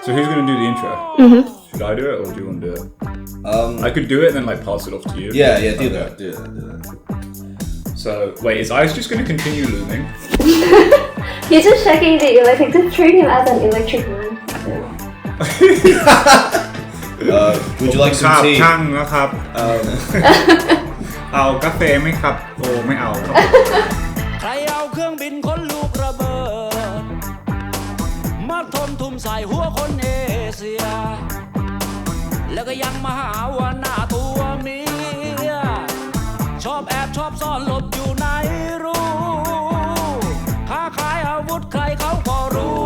So who's going to do the intro? Should I do it or do you want to do it? I could do it and then like pass it off to you. Yeah, do that. So, wait, is Ice just going to continue looming? He's just checking the electric. Just treat him as an electric man. Would you like some tea? ช่างนะครับ เอากาแฟไหมครับโอ้ไม่เอาครับ ใครเอาเครื่องบินคนลูกระเบิดมาทมทุ่มใส่หัวคนเอเชียแล้วก็ยังมาหาว่าหน้าตัวเมียชอบแอบชอบซ่อนหลบอยู่ในรู้ค้าขายอาวุธใครเขาก็รู้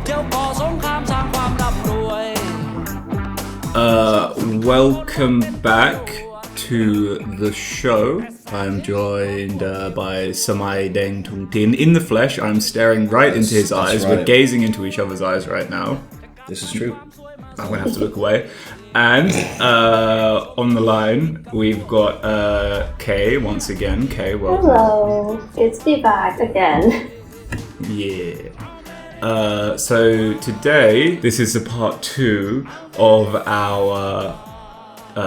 เที่ยวก่อสงครามสร้างความร่ำรวย Welcome back to the show. I'm joined by Samai Deng Tung Tin in the flesh. I'm staring right into his eyes. Right. We're gazing into each other's eyes right now. This is true. I'm going to have to look away. And on the line, we've got Kay once again. Kay, welcome. Hello, it's me back again. Yeah. So today, this is the part 2 of our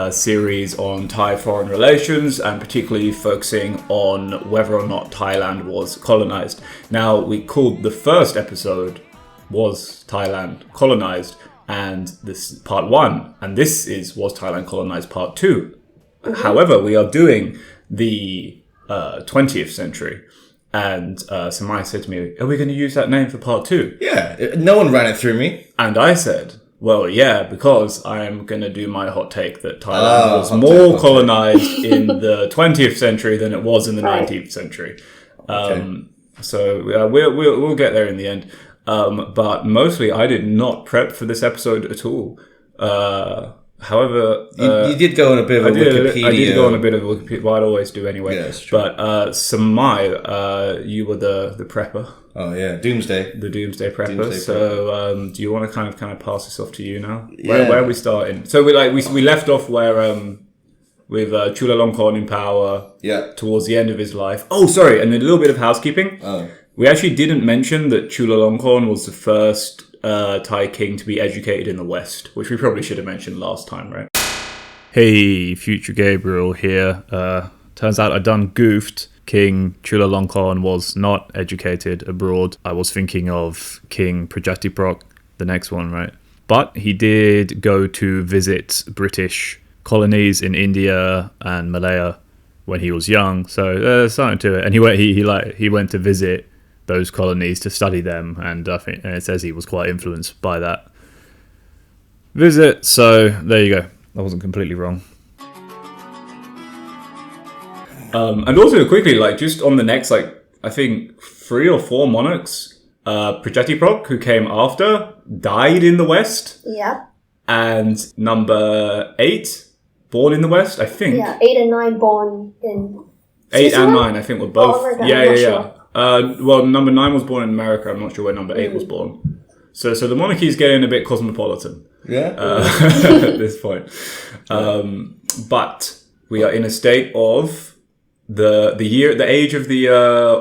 series on Thai foreign relations, and particularly focusing on whether or not Thailand was colonized. Now, we called the first episode was Thailand colonized, and this is part 1, and this is was Thailand colonized part 2. However, we are doing the 20th century. And Samai said to me, are we going to use that name for part 2? Yeah, no one ran it through me. And I said, well, yeah, because I'm going to do my hot take that Thailand was more colonized in the 20th century than it was in the 19th century. So we'll get there in the end. But mostly I did not prep for this episode at all. However, you did go on a bit of a Wikipedia. I did go on a bit of a Wikipedia. Well, I'd always do anyway. Yeah, that's true. But Samai, you were the prepper. Oh yeah, Doomsday. The Doomsday prepper. Doomsday So, do you want to kind of pass this off to you now? Yeah. Where are we starting? So we left off where with Chulalongkorn in power. Yeah. Towards the end of his life. Oh, sorry, and a little bit of housekeeping. Oh. We actually didn't mention that Chulalongkorn was the first Thai king to be educated in the West, which we probably should have mentioned last time, right? Hey, future Gabriel here. Turns out I done goofed. King Chulalongkorn was not educated abroad. I was thinking of King Prajatiprok, the next one, right? But he did go to visit British colonies in India and Malaya when he was young. So there's something to it. And he went to visit those colonies to study them, and I think it says he was quite influenced by that visit. So there you go. I wasn't completely wrong. And also quickly, like just on the next, like I think 3 or 4 monarchs, Prajatiprok, who came after, died in the West. Yeah. And number 8, born in the West, I think. Yeah, 8 and 9 born in 8 and 9, I think, were both. Oh, okay. Yeah. Sure. Well, number 9 was born in America. I'm not sure where number 8 was born. So the monarchy is getting a bit cosmopolitan. Yeah. At this point. But we are in a state of the age of the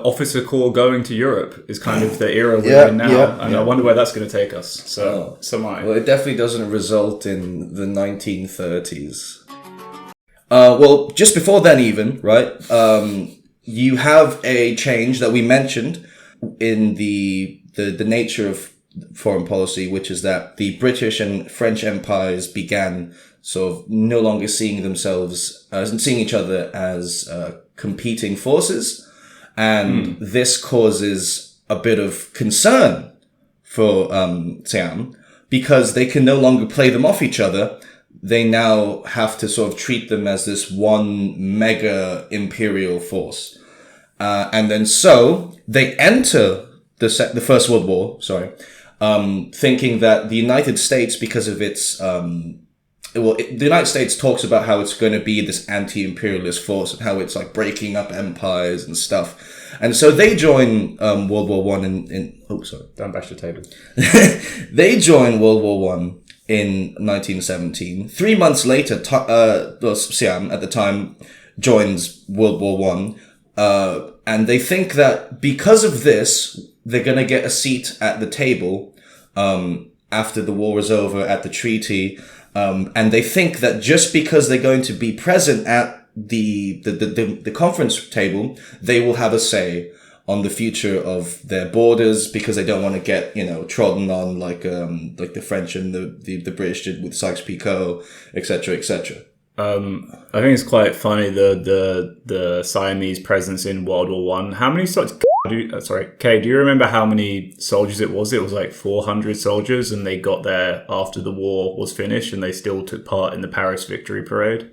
officer corps going to Europe is kind of the era we're in now. And I wonder where that's going to take us. So, Samai. Well, it definitely doesn't result in the 1930s. Well, just before then even, right? You have a change that we mentioned in the nature of foreign policy, which is that the British and French empires began sort of no longer seeing each other as competing forces, and this causes a bit of concern for Siam because they can no longer play them off each other. They now have to sort of treat them as this one mega imperial force. And then so they enter the First World War, thinking that the United States, because of its, the United States talks about how it's going to be this anti-imperialist force and how it's like breaking up empires and stuff. And so they join World War One Don't bash the table. They join World War One in 1917. 3 months later, Siam at the time joins World War One, and they think that because of this, they're going to get a seat at the table after the war is over at the treaty. And they think that just because they're going to be present at the conference table, they will have a say on the future of their borders, because they don't want to get, trodden on like the French and the British did with Sykes-Picot, etc., etc. I think it's quite funny the Siamese presence in World War One. How many soldiers? Kay, do you remember how many soldiers it was? It was like 400 soldiers, and they got there after the war was finished, and they still took part in the Paris Victory Parade.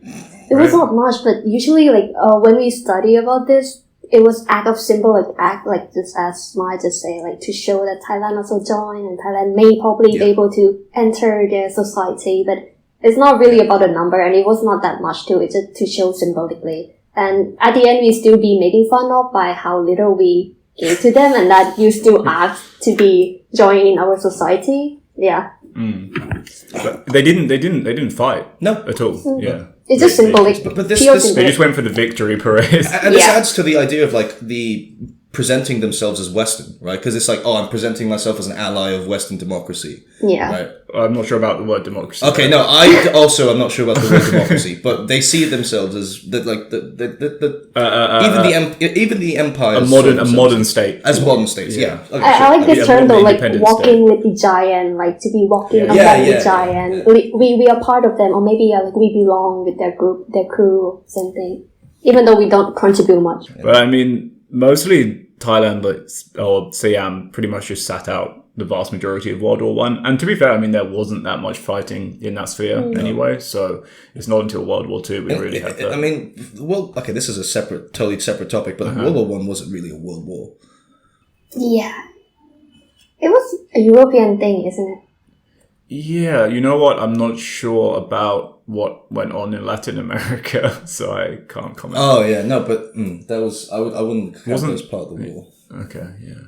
It was not much, but usually, when we study about this, it was act of symbolic act, just as Mai just say, to show that Thailand also joined, and Thailand may probably be able to enter their society, but it's not really about a number, and it was not that much too. It's just to show symbolically. And at the end, we still be making fun of by how little we gave to them, and that you still asked to be joined in our society. Yeah. But they didn't fight. No. At all. Yeah. It's just symbolic. But They just went for the victory parade. And this adds to the idea of the presenting themselves as Western, right? Because it's I'm presenting myself as an ally of Western democracy. Yeah. Right. I'm not sure about the word democracy. Okay, no, I also am not sure about the word democracy, but they see themselves as even the empire, a modern state, as modern states. Yeah. Okay, I like this term though, walking state. with the giant, to be walking along the giant. We are part of them, or maybe we belong with their group, their crew, same thing. Even though we don't contribute much. But I mean, mostly Thailand or Siam pretty much just sat out the vast majority of World War One. And to be fair, I mean, there wasn't that much fighting in that sphere anyway. So it's not until World War Two we really had that. I mean, this is a totally separate topic, but World War One wasn't really a world war. Yeah. It was a European thing, isn't it? Yeah, you know what? I'm not sure about what went on in Latin America, so I can't comment. Oh yeah, no, but that was I wouldn't count that as part of the war. Okay, yeah.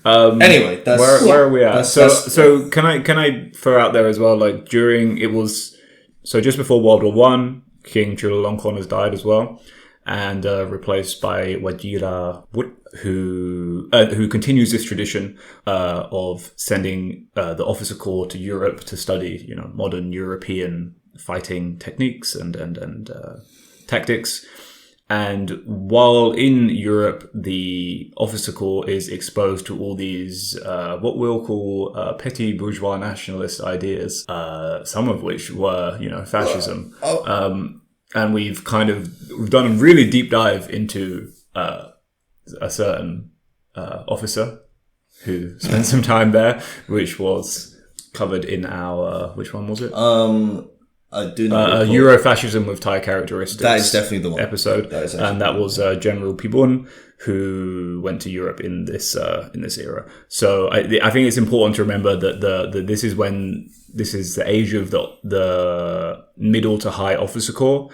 Anyway, that's where are we at? So can I throw out there as well? Just before World War One, King Chulalongkorn has died as well, and replaced by Wajira Wut, who continues this tradition of sending the officer corps to Europe to study, modern European fighting techniques and tactics. And while in Europe, the officer corps is exposed to all these what we'll call petty bourgeois nationalist ideas, some of which were fascism. And we've done a really deep dive into a certain officer who spent some time there, which was covered in our which one was it? I do know Eurofascism with Thai characteristics. That is definitely the one episode, and that was General Pibun, who went to Europe in this era. So I think it's important to remember that this is the age of the middle to high officer corps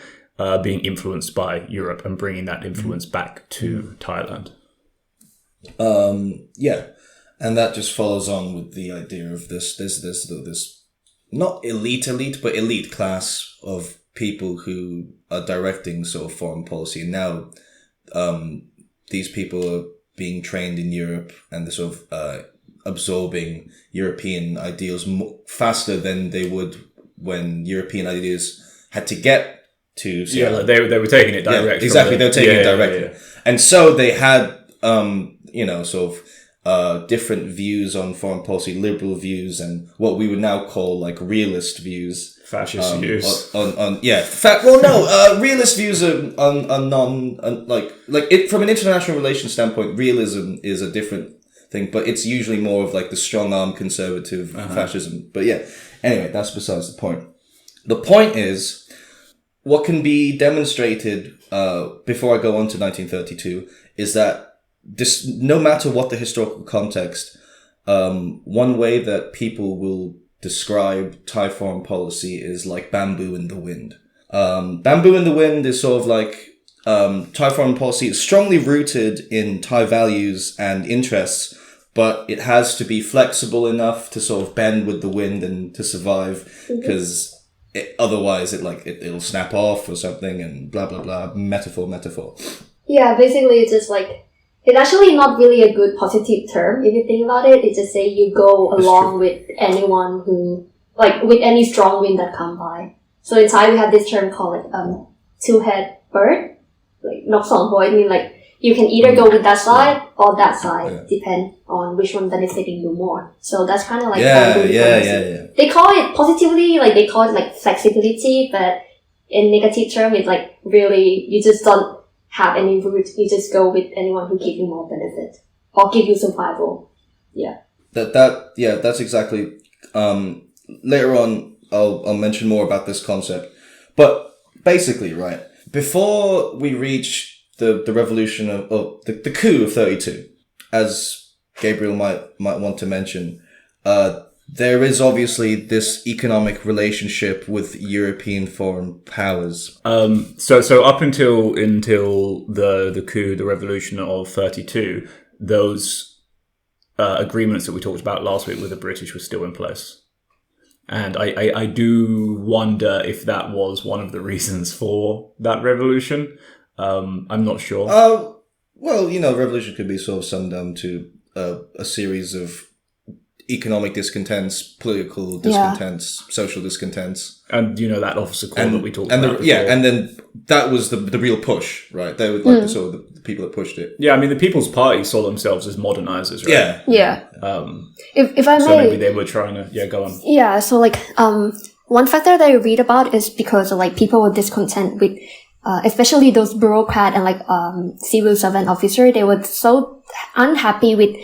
being influenced by Europe and bringing that influence back to Thailand. Yeah, and that just follows on with the idea of this not elite, but elite class of people who are directing sort of foreign policy. And now, these people are being trained in Europe, and they're sort of absorbing European ideals faster than they would when European ideas had to get to. Yeah, they were taking it direct. Yeah, exactly, they were taking it directly, and so they had different views on foreign policy, liberal views, and what we would now call realist views, fascist views. Realist views are from an international relations standpoint. Realism is a different thing, but it's usually more of the strong arm conservative fascism. But yeah, anyway, that's besides the point. The point is, what can be demonstrated before I go on to 1932 is that no matter what the historical context, one way that people will describe Thai foreign policy is like bamboo in the wind. Bamboo in the wind is sort of Thai foreign policy is strongly rooted in Thai values and interests, but it has to be flexible enough to sort of bend with the wind and to survive, because otherwise it'll snap off or something, and blah blah blah. Metaphor. Yeah, basically it's just it's actually not really a good positive term if you think about it. It's just say you go along with anyone who, like, with any strong wind that come by. So in Thai we have this term called like two-head bird, like นกสองหัว. I mean like you can either go with that side or that side, depend on which one benefiting you more. So that's kind of like They call it positively, like they call it like flexibility, but in negative term, it's like really you just don't have any route. You just go with anyone who give you more benefit or give you survival. Yeah. That's exactly. Later on, I'll mention more about this concept, but basically, right before we reach the revolution of the coup of 32, as Gabriel might want to mention, there is obviously this economic relationship with European foreign powers. So up until the coup, the revolution of 32, those agreements that we talked about last week with the British were still in place. And I do wonder if that was one of the reasons for that revolution. I'm not sure. Well, you know, revolution could be sort of summed down to a series of economic discontents, political discontents, social discontents. And, you know, that officer call that we talked about before. Yeah, and then that was the real push, right? They were like the people that pushed it. Yeah, I mean, the People's Party saw themselves as modernizers, right? Yeah. If I may... So maybe they were trying to... Yeah, go on. Yeah, so like, one factor that I read about is because like people were discontent with especially those bureaucrat and like civil servant officer, they were so unhappy with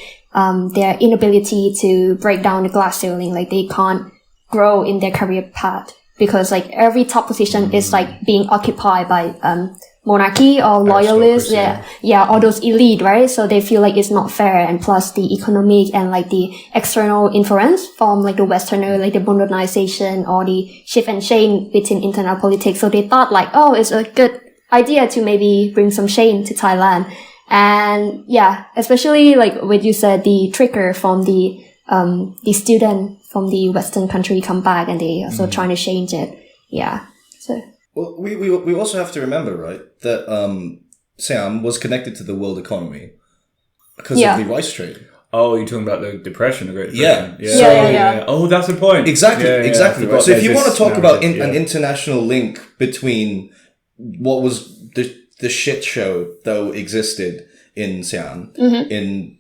their inability to break down the glass ceiling. Like they can't grow in their career path because like every top position is like being occupied by monarchy or loyalists, or those elite, right? So they feel like it's not fair, and plus the economic and like the external influence from like the Westerner, like the modernization or the shift and change within internal politics. So they thought like, oh, it's a good idea to maybe bring some change to Thailand. And yeah, especially like what you said, the trigger from the student from the Western country come back and they also trying to change it. Yeah. So. Well, we also have to remember, right, that Siam was connected to the world economy because of the rice trade. Oh, you're talking about the Depression, the Great Depression. Yeah. Oh, that's the point. Exactly. Right. So if you want to talk about an international link between what was the shit show that existed in Siam in,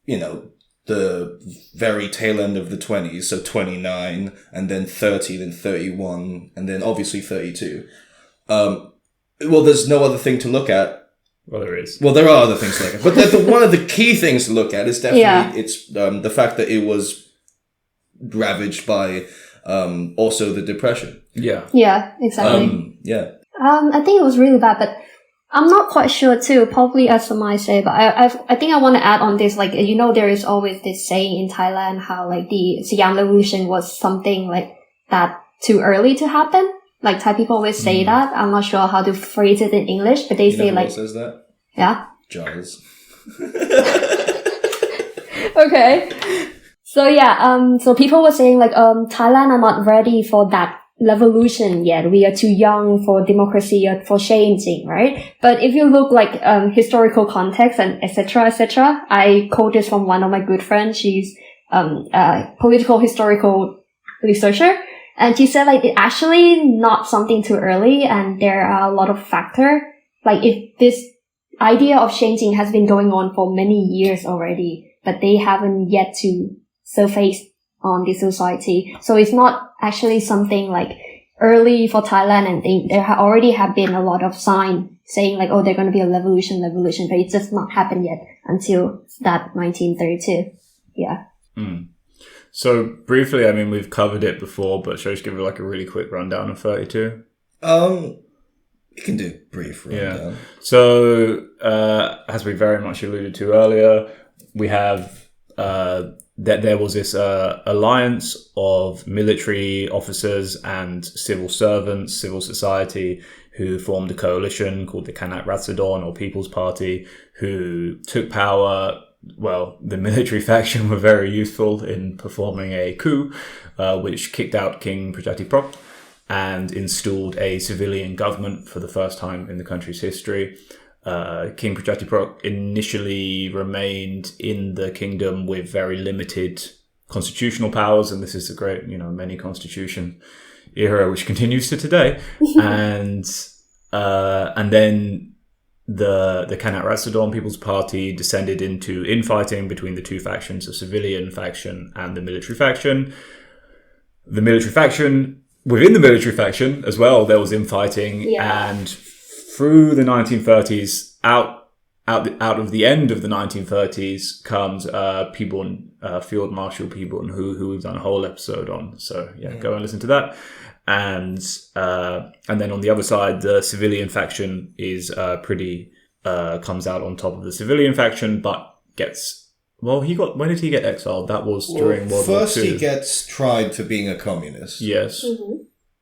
you know, the very tail end of the 20s, so 29, and then 30, then 31, and then obviously 32. Well, there's no other thing to look at. Well, there is. Well, there are other things to look at. But one of the key things to look at is definitely it's the fact that it was ravaged by also the Depression. Yeah, exactly. I think it was really bad, but I'm not quite sure too, probably as some might say, but I think I want to add on this, like, you know, there is always this saying in Thailand how like the Siam Revolution was something like that too early to happen. Like Thai people always say that. I'm not sure how to phrase it in English, but they say like... Who says that? Yeah? Giles. Okay. So yeah, so people were saying like, Thailand are not ready for that revolution yet. We are too young for democracy or for changing, right? But if you look like historical context and etc., I quote this from one of my good friends. She's a political historical researcher, and she said like it's actually not something too early, and there are a lot of factors. Like if this idea of changing has been going on for many years already, but they haven't yet to surface on the society. So it's not actually something like early for Thailand, and there already have been a lot of signs saying like, oh, there's going to be a revolution, but it's just not happened yet until that 1932. Yeah. So briefly, I mean, we've covered it before, but shall I just give you like a really quick rundown of 32? You can do brief rundown. Yeah. So, as we very much alluded to earlier, we have that there was this alliance of military officers and civil servants, civil society, who formed a coalition called the Kanak Ratsadon or People's Party, who took power. Well, the military faction were very useful in performing a coup, which kicked out King Prajatiprop and installed a civilian government for the first time in the country's history. King Prajathiprak initially remained in the kingdom with very limited constitutional powers, and this is the great, many constitution era which continues to today. and then the Kanat Ratsadon People's Party descended into infighting between the two factions, the civilian faction and the military faction. The military faction, within the military faction as well, there was infighting, and through the 1930s, out of the end of the 1930s comes Field Marshal Pibun, who we've done a whole episode on. So go and listen to that. And then on the other side, the civilian faction is comes out on top of the civilian faction, but gets when did he get exiled? That was during World War II. First, he gets tried for being a communist. Yes,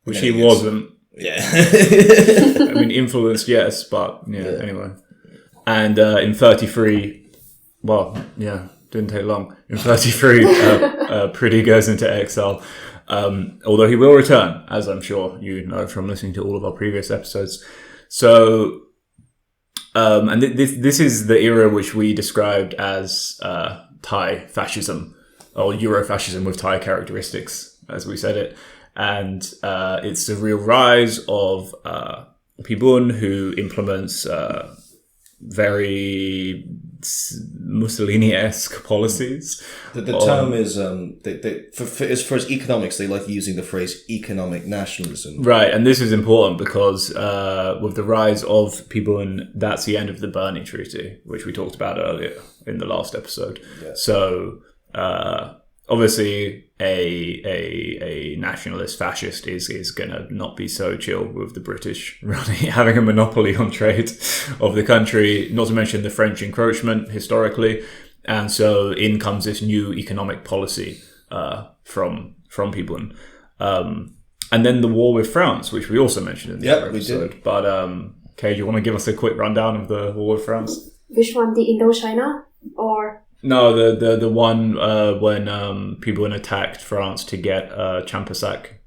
which he wasn't. Yeah, I mean, influenced, yes, but anyway. And in 33, didn't take long. In 33, Pridi goes into exile. Although he will return, as I'm sure you know from listening to all of our previous episodes. So, and this is the era which we described as Thai fascism, or Eurofascism with Thai characteristics, as we said it. And it's the real rise of Pibun, who implements very Mussolini-esque policies. The term is as far as economics, they like using the phrase economic nationalism. Right, and this is important because with the rise of Pibun, that's the end of the Berne Treaty, which we talked about earlier in the last episode. Yeah. So obviously, a nationalist fascist is gonna not be so chill with the British having a monopoly on trade of the country. Not to mention the French encroachment historically, and so in comes this new economic policy from Pibun, and then the war with France, which we also mentioned in the other episode. We did. But Kay, do you want to give us a quick rundown of the war with France? Which one, the Indochina or? No, the one when Pibun attacked France to get Champasak.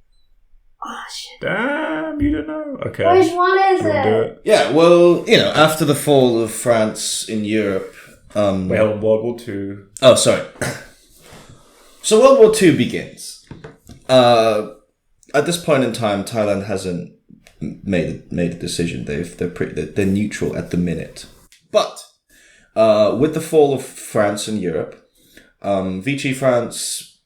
Oh shit! Damn, you don't know. Okay, which one is it? Yeah, well, after the fall of France in Europe, World War II. Oh, sorry. So World War II begins. At this point in time, Thailand hasn't made a decision. They're neutral at the minute, but. With the fall of France in Europe, Vichy France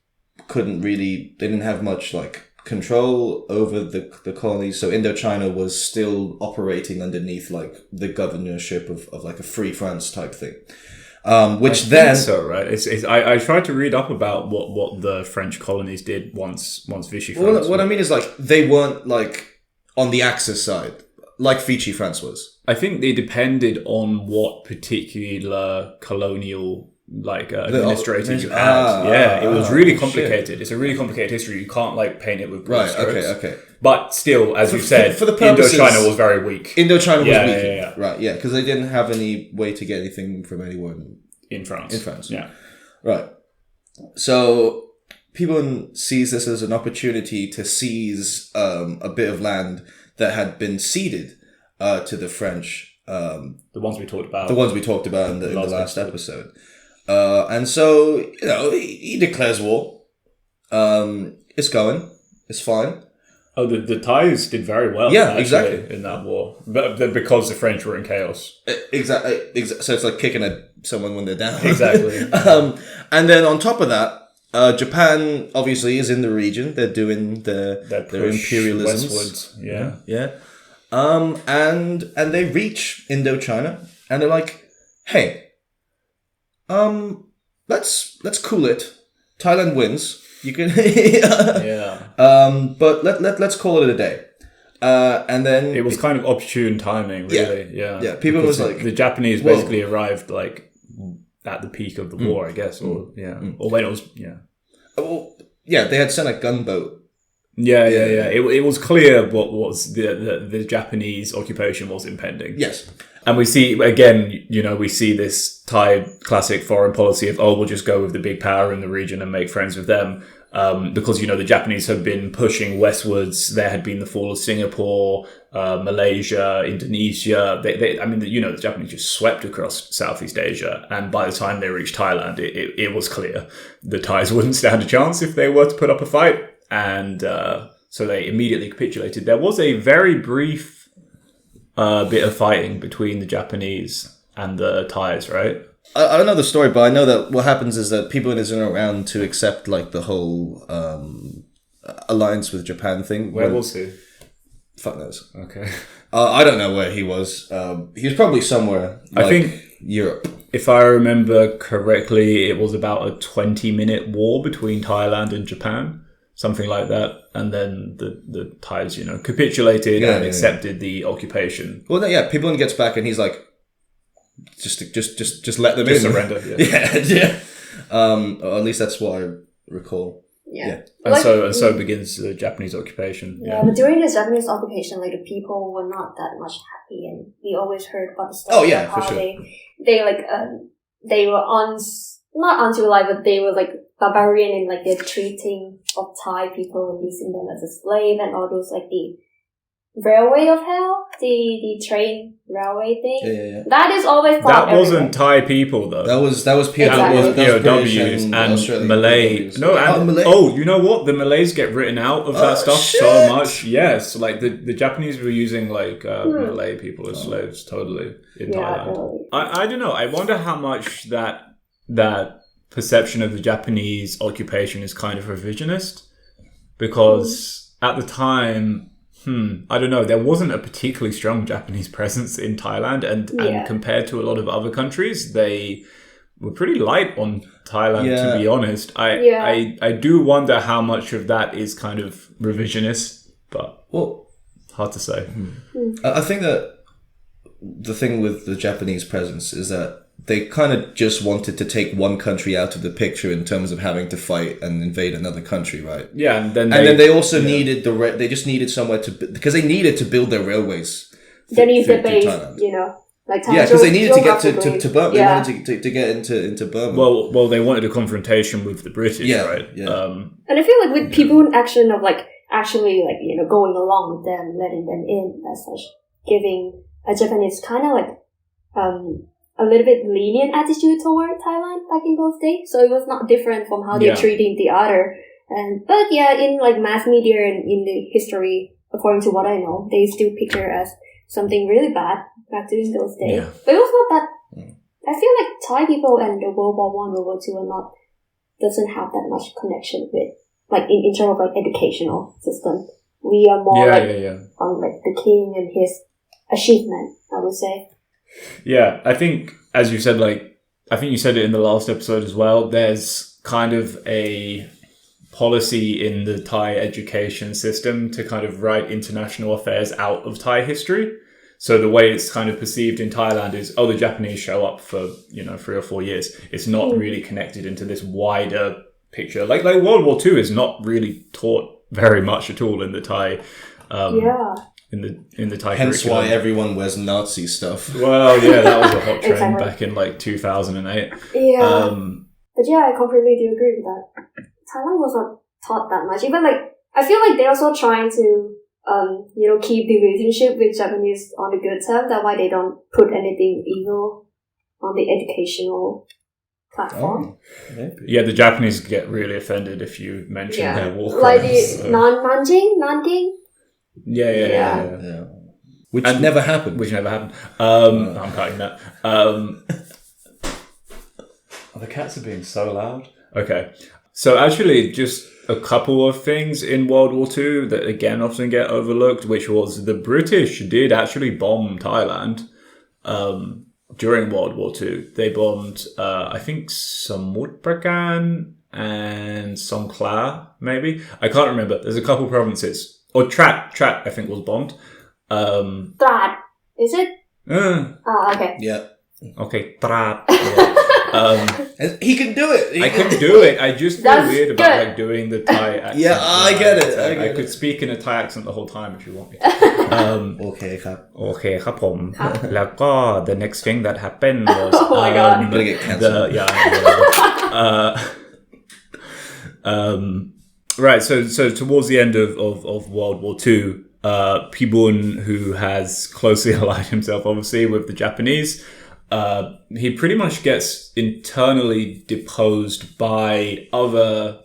they didn't have much control over the colonies. So Indochina was still operating underneath the governorship of a free France type thing. I think so, right? I tried to read up about what the French colonies did once Vichy France. Well, what I mean is they weren't on the Axis side. Like Vichy France was. I think they depended on what particular colonial administrator you had. It was really complicated. Shit. It's a really complicated history. You can't paint it with broad strokes. Okay. But still, as you said, for the purposes, Indochina was very weak. Indochina was weak. Yeah. Right, yeah, because they didn't have any way to get anything from anyone in France. Yeah. Right. So Pibun sees this as an opportunity to seize a bit of land that had been ceded to the French. The ones we talked about. The ones we talked about in the last episode. And so, he declares war. It's going. It's fine. Oh, the Thais did very well. Yeah, exactly. In that war. But because the French were in chaos. Exactly. So it's like kicking at someone when they're down. Exactly. And then on top of that, Japan obviously is in the region. They're doing their imperialism westwards. Yeah. Yeah. And they reach Indochina and they're like, hey, let's cool it. Thailand wins. You can but let's call it a day. And then it was kind of opportune timing, really. Yeah. People was the Japanese basically arrived at the peak of the war, I guess, or or when it was Well, they had sent a gunboat. It was clear what was the Japanese occupation was impending. Yes. And we see, again, we see this Thai classic foreign policy of, we'll just go with the big power in the region and make friends with them. because, the Japanese had been pushing westwards. There had been the fall of Singapore, Malaysia, Indonesia. The Japanese just swept across Southeast Asia. And by the time they reached Thailand, it was clear the Thais wouldn't stand a chance if they were to put up a fight. And so they immediately capitulated. There was a very brief bit of fighting between the Japanese and the Thais, right? I don't know the story, but I know that what happens is that people isn't around to accept like the whole alliance with Japan thing. Where was he? Fuck knows. Okay. I don't know where he was. He was probably somewhere. I think Europe. If I remember correctly, it was about a 20-minute war between Thailand and Japan, something like that. And then the Thais, capitulated and accepted the occupation. Well, People gets back and he's like, just let them in. Surrender. Yeah. Or at least that's what I recall. Yeah. And so begins the Japanese occupation. Yeah, but during the Japanese occupation, like the people were not that much happy, and we always heard about the story. Oh yeah, of for how sure. they were not uncivilized, but they were like barbarian in like their treating of Thai people and using them as a slave and all those like the railway of hell, the train railway thing. Yeah. That is always thought That wasn't Thai people though. That was POWs. Exactly. That was POWs and Australian Malay. POWs. No, and Malay. you know what? The Malays get written out of that stuff shit. so much. Yes, like the Japanese were using like Malay people as slaves totally in Thailand. Totally. I don't know. I wonder how much that perception of the Japanese occupation is kind of revisionist, because at the time, I don't know, there wasn't a particularly strong Japanese presence in Thailand, and compared to a lot of other countries, they were pretty light on Thailand, to be honest. I do wonder how much of that is kind of revisionist, but hard to say. I think that the thing with the Japanese presence is that they kind of just wanted to take one country out of the picture in terms of having to fight and invade another country, right? Yeah, and then they also needed they just needed somewhere to, because they needed to build their railways. They need the base, Thailand. Like because they needed to get to Burma. Yeah. They wanted to get into Burma. Well, they wanted a confrontation with the British, right? Yeah. And I feel like with people in action of like actually like going along with them, letting them in as such, giving a Japanese kind of like a little bit lenient attitude toward Thailand back in those days. So it was not different from how they're treating the other. But in like mass media and in the history, according to what I know, they still picture as something really bad back during those days. Yeah. But it was not that. I feel like Thai people and the World War I, World War II doesn't have that much connection with, like in terms of like educational system. We are more on like the king and his achievement, I would say. Yeah, I think, as you said, I think you said it in the last episode as well, there's kind of a policy in the Thai education system to kind of write international affairs out of Thai history. So the way it's kind of perceived in Thailand is, the Japanese show up for, 3 or 4 years. It's not really connected into this wider picture. Like World War II is not really taught very much at all in the Thai in the Thai Hence curriculum. why everyone wears Nazi stuff. Well, that was a hot trend Exactly. back in like 2008. Yeah. But I completely do agree with that. Thailand was not taught that much. Even like, I feel like they're also trying to, keep the relationship with Japanese on a good term. That's why they don't put anything evil on the educational platform. Yeah, the Japanese get really offended if you mention their war crimes. Like the Nanking? Yeah. Which never happened. I'm cutting that. The cats are being so loud. Okay. So actually, just a couple of things in World War II that again often get overlooked, which was the British did actually bomb Thailand during World War II. They bombed, I think, Samut Prakan and Songkhla, maybe. I can't remember. There's a couple provinces. Or Trat, I think, was bombed. Trat. Is it? Okay. Yeah. Okay, Trat. Yeah. He can do it. I can do it. I just feel That's weird about good. like doing the Thai accent. Yeah, I get it. I could speak in a Thai accent the whole time if you want me. Okay,ครับ. Okay, ครับผม แล้วก็ the next thing that happened was Oh my God. I'm gonna get cancelled. Right. So towards the end of World War II, Pibun, who has closely allied himself, obviously, with the Japanese, he pretty much gets internally deposed by other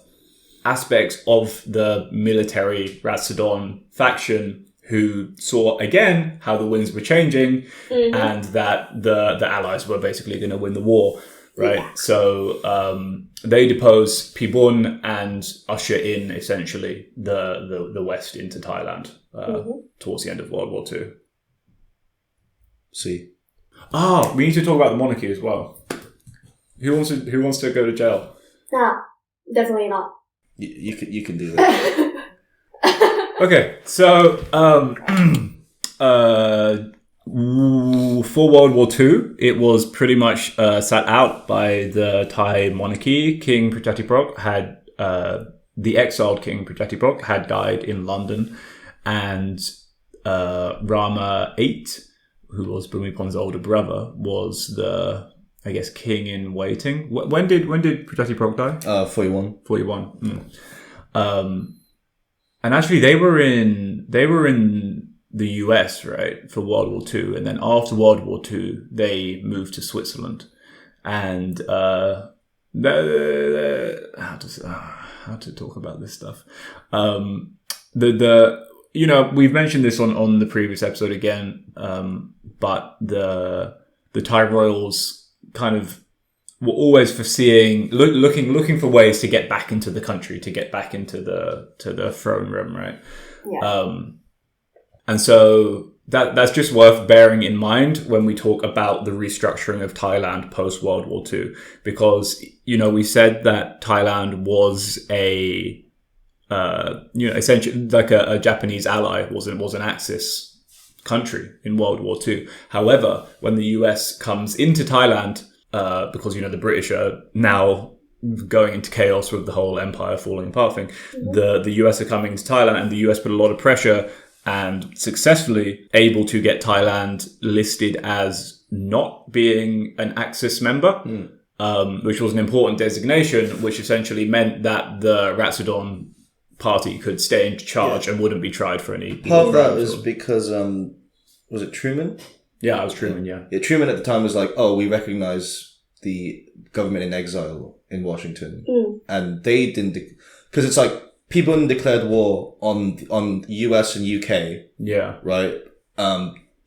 aspects of the military Ratsadon faction, who saw again how the winds were changing, and that the Allies were basically going to win the war. Right, so they depose Pibun and usher in essentially the West into Thailand towards the end of World War II. See, we need to talk about the monarchy as well. Who wants to go to jail? Nah, definitely not. You can do that. Okay, so for World War II, it was pretty much sat out by the Thai monarchy. King Prajatiprok had the exiled King Prajatiprok had died in London, and Rama VIII, who was Bhumipon's older brother, was the, I guess, king in waiting. When did Prajatiprok die? 41. 41. And actually, they were in the US, right, for World War II, and then after World War II, they moved to Switzerland, and how to talk about this stuff. We've mentioned this on the previous episode again, but the Thai royals kind of were always foreseeing, looking for ways to get back into the country, to get back into the throne room, right? Yeah. And so that's just worth bearing in mind when we talk about the restructuring of Thailand post World War II, because we said that Thailand was essentially like a Japanese ally, was an Axis country in World War II. However, when the US comes into Thailand, because the British are now going into chaos with the whole empire falling apart thing, the US are coming into Thailand, and the US put a lot of pressure and successfully able to get Thailand listed as not being an Axis member, which was an important designation, which essentially meant that the Ratsadon party could stay in charge and wouldn't be tried for any... Part of that was because, was it Truman? Yeah, it was Truman, yeah. Truman at the time was like, we recognize the government in exile in Washington. And they didn't... Because it's like, people declared war on US and UK. Yeah. Right?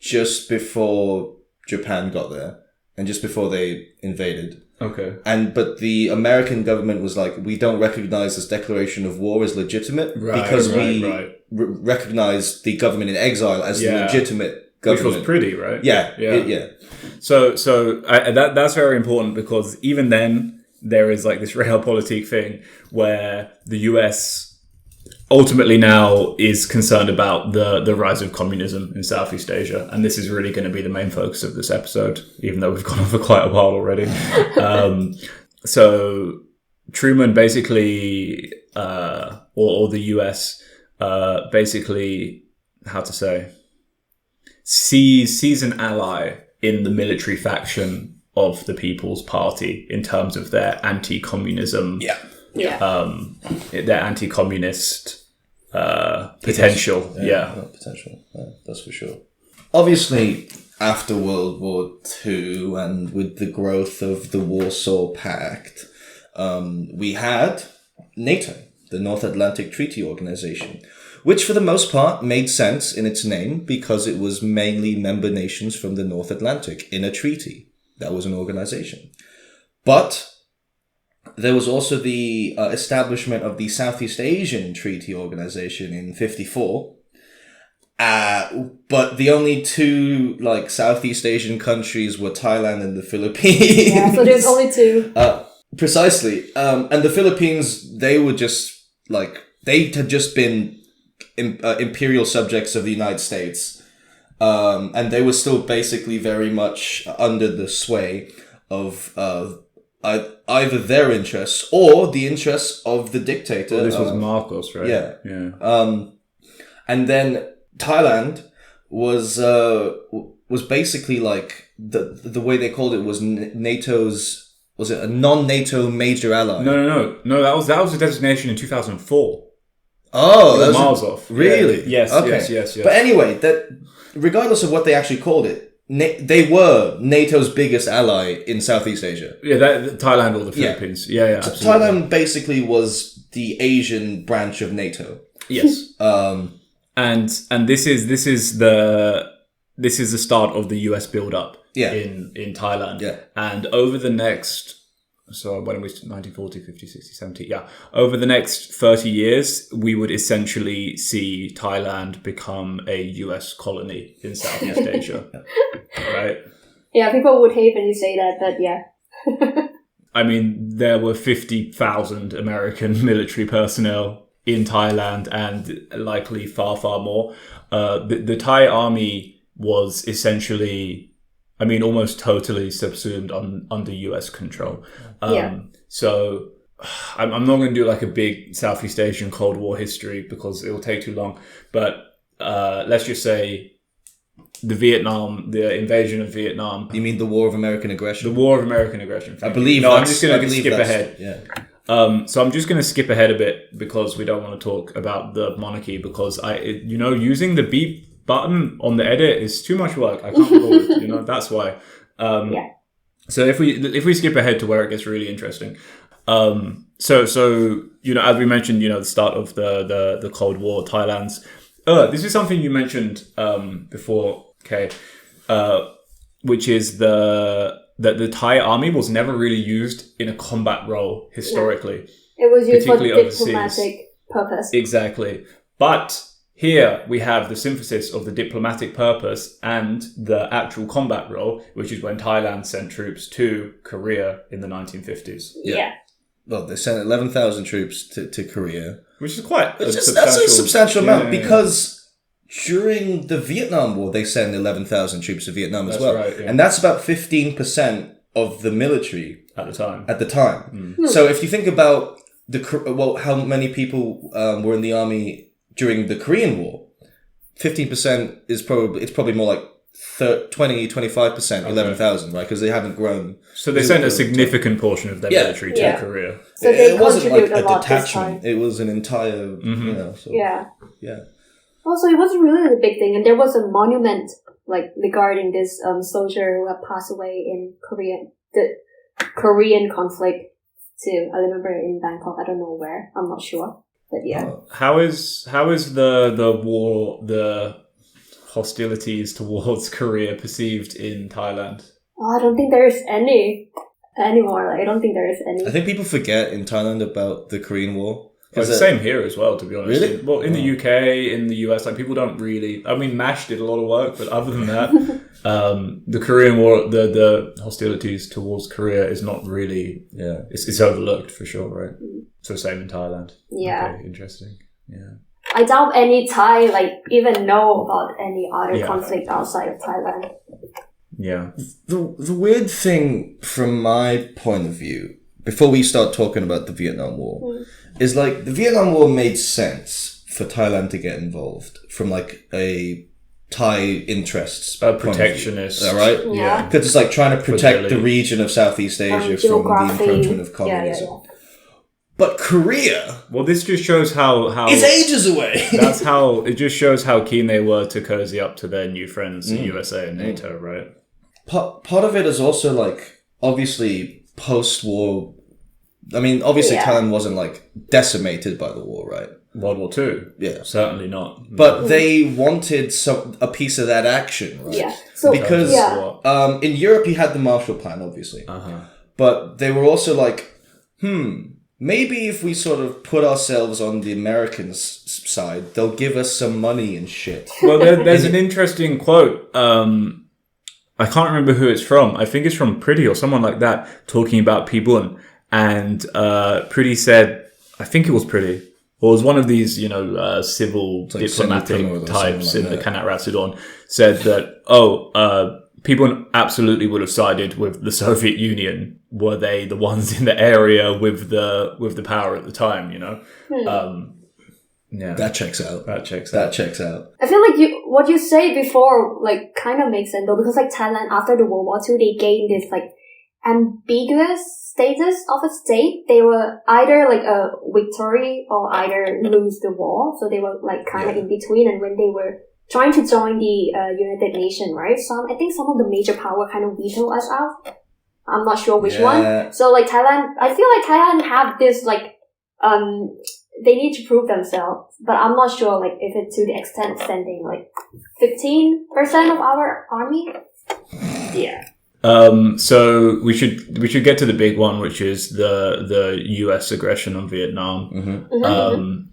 Just before Japan got there. And just before they invaded. Okay. But the American government was like, we don't recognize this declaration of war as legitimate because we recognize the government in exile as the legitimate government. Which was pretty, right? Yeah. So that's very important, because even then there is like this realpolitik thing where the US ultimately now is concerned about the rise of communism in Southeast Asia. And this is really going to be the main focus of this episode, even though we've gone on for quite a while already. So Truman basically, or the US, basically, sees an ally in the military faction of the People's Party in terms of their anti-communism, their anti-communist potential. Potential. That's for sure. Obviously, after World War II and with the growth of the Warsaw Pact, we had NATO, the North Atlantic Treaty Organization, which for the most part made sense in its name because it was mainly member nations from the North Atlantic in a treaty. That was an organization. But there was also the establishment of the Southeast Asian Treaty Organization in 1954. But the only two Southeast Asian countries were Thailand and the Philippines. Yeah, so there's only two. Precisely. And the Philippines, they were just they had just been imperial subjects of the United States. And they were still basically very much under the sway of either their interests or the interests of the dictator. Well, this was Marcos, right? Yeah. And then Thailand was basically the way they called it was NATO's, was it a non-NATO major ally? No. That was a designation in 2004. Oh, You're that was miles off. Really? Yeah. Yes, Okay. yes. But anyway, that regardless of what they actually called it, they were NATO's biggest ally in Southeast Asia. Yeah, Thailand or the Philippines. Yeah, So absolutely. Thailand basically was the Asian branch of NATO. Yes. And this is the start of the US build up in Thailand. Yeah. And over the next when it was 1940, 50, 60, 70, over the next 30 years, we would essentially see Thailand become a US colony in Southeast Asia. Right? Yeah, people would hate when you say that, but yeah. I mean, there were 50,000 American military personnel in Thailand and likely far, far more. The Thai army was essentially, I mean, almost totally subsumed under US control. So I'm not going to do like a big Southeast Asian Cold War history because it will take too long. But let's just say the invasion of Vietnam. You mean the War of American Aggression? The War of American Aggression. I believe. No, I'm just going to skip ahead. Yeah. So I'm just going to skip ahead a bit because we don't want to talk about the monarchy because using the beep button on the edit is too much work. I can't be bothered. That's why. So if we skip ahead to where it gets really interesting. So as we mentioned, the start of the Cold War, Thailand's. This is something you mentioned before, okay? Which is that the Thai army was never really used in a combat role historically. It was used for particularly diplomatic purpose. Exactly. But here we have the synthesis of the diplomatic purpose and the actual combat role, which is when Thailand sent troops to Korea in the 1950s. Yeah. Well, they sent 11,000 troops to Korea. Which is quite that's a substantial amount because during the Vietnam War, they sent 11,000 troops to Vietnam as well. Right, yeah. And that's about 15% of the military at the time. So if you think about how many people were in the army during the Korean War, 15% is probably more like 25%, 11,000, right? Because they haven't grown. So they sent a significant portion of their military to Korea. So they it wasn't like contribute a a lot this detachment. time. It was an entire, Yeah. Also, it wasn't really a big thing, and there was a monument regarding this soldier who had passed away in the Korean conflict too. I remember in Bangkok. I don't know where. I'm not sure, but yeah. How is the war, the hostilities towards Korea perceived in Thailand? Oh, I don't think there is any anymore. I don't think there is any. I think people forget in Thailand about the Korean War. It's the same here as well, to be honest. Really? Well, in the UK, in the US, people don't really... I mean, MASH did a lot of work, but other than that, the Korean War, the hostilities towards Korea is not really... Yeah. It's overlooked, for sure, right? So same in Thailand. Yeah. Okay, interesting. Yeah. I doubt any Thai, even know about any other conflict outside of Thailand. Yeah. The weird thing from my point of view, before we start talking about the Vietnam War, is the Vietnam War made sense for Thailand to get involved from a Thai interests protectionist, right? Yeah. Because it's trying to protect the region of Southeast Asia from the encroachment of communism. Yeah. But Korea, well, this just shows how it's ages away. That's how it just shows how keen they were to cozy up to their new friends, the USA and NATO, right? Part of it is also obviously post-war. I mean, obviously Thailand wasn't decimated by the war, right? World War II? Yeah. Certainly not. But they wanted a piece of that action, right? Yeah. So, because in Europe you had the Marshall Plan, obviously. But they were also maybe if we sort of put ourselves on the American side, they'll give us some money and shit. Well, there's an interesting quote. I can't remember who it's from. I think it's from Pretty or someone like that, talking about people and Pretty said, I think it was Pretty, or it was one of these, civil diplomatic types in the Khanat Ratsadon, said that, people absolutely would have sided with the Soviet Union were they the ones in the area with the power at the time, Yeah. That checks out. That checks out. I feel what you say before, kind of makes sense though, because Thailand after the World War II, they gained this ambiguous status of a state, they were either like a victory or either lose the war. So they were like kind of in between. And when they were trying to join the United Nations, right? I think some of the major power kind of veto us out. I'm not sure which one. So like Thailand, I feel like Thailand have this like, they need to prove themselves, but I'm not sure like if it's to the extent of sending like 15% of our army. Yeah. So we should get to the big one, which is the US aggression on Vietnam.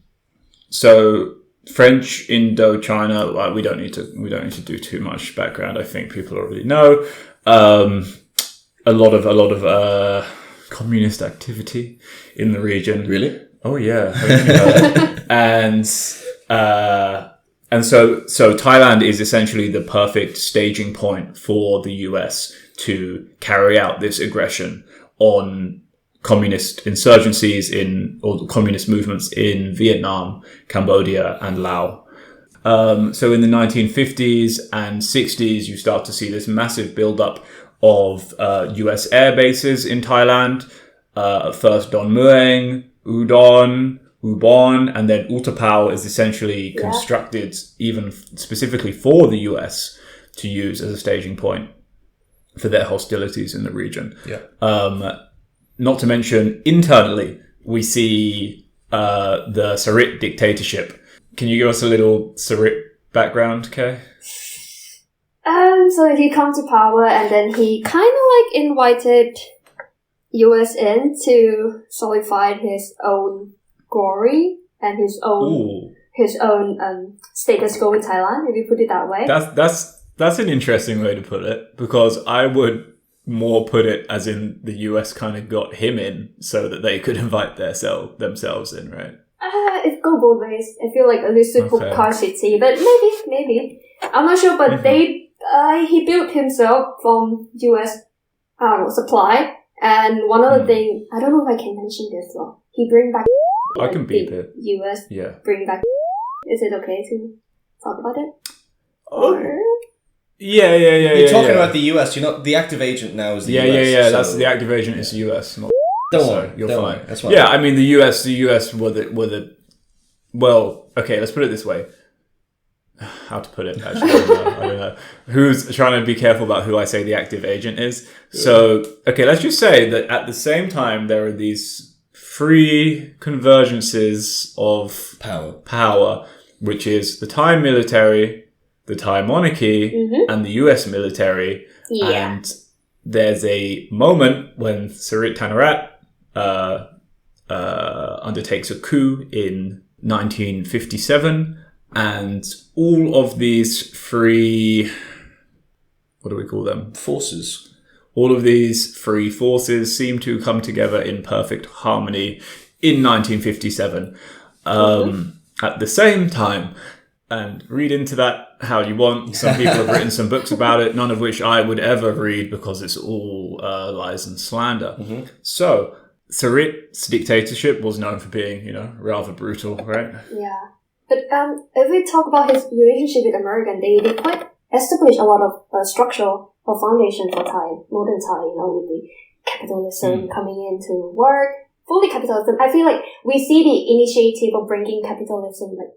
So French Indochina, we don't need to do too much background. I think people already know. A lot of communist activity in the region. Really? Oh yeah. And so Thailand is essentially the perfect staging point for the US to carry out this aggression on communist insurgencies or communist movements in Vietnam, Cambodia, and Laos. So in the 1950s and 60s, you start to see this massive buildup of US air bases in Thailand. First Don Mueang, Udon, Ubon, and then Utapao is essentially constructed even specifically for the US to use as a staging point for their hostilities in the region. Not to mention, internally, we see the Sarit dictatorship. Can you give us a little Sarit background, Kay? So he comes to power and then he kind of like invited US in to solidify his own glory and his own status quo in Thailand, if you put it that way. That's an interesting way to put it, because I would more put it as in the US kind of got him in so that they could invite themselves in, right? It go both ways. I feel like a little scarcity, but maybe. I'm not sure, but he built himself from US supply. And one other thing, I don't know if I can mention this one. He bring back. I can beep it. US. Yeah. Bring back. Is it okay to talk about it? Yeah. You're talking about the US. You're not the active agent now. Is the US? Yeah. So That's the active agent is the US. Not don't worry. You're don't fine. worry. That's fine. Yeah, I mean the US were the. Well, okay. Let's put it this way. How to put it? Actually, I don't know. Who's trying to be careful about who I say the active agent is? So, okay, let's just say that at the same time there are these free convergences of power, which is the Thai military, the Thai monarchy, and the US military. Yeah. And there's a moment when Sarit Thanarat undertakes a coup in 1957. And all of these free, what do we call them? Forces. All of these free forces seem to come together in perfect harmony in 1957. At the same time, and read into that how you want. Some people have written some books about it, none of which I would ever read because it's all lies and slander. So, Sarit's dictatorship was known for being, rather brutal, right? Yeah. But if we talk about his relationship with American, they quite established a lot of structural or foundation for modern Thai, with the capitalism coming into work, fully capitalism. I feel like we see the initiative of bringing capitalism, like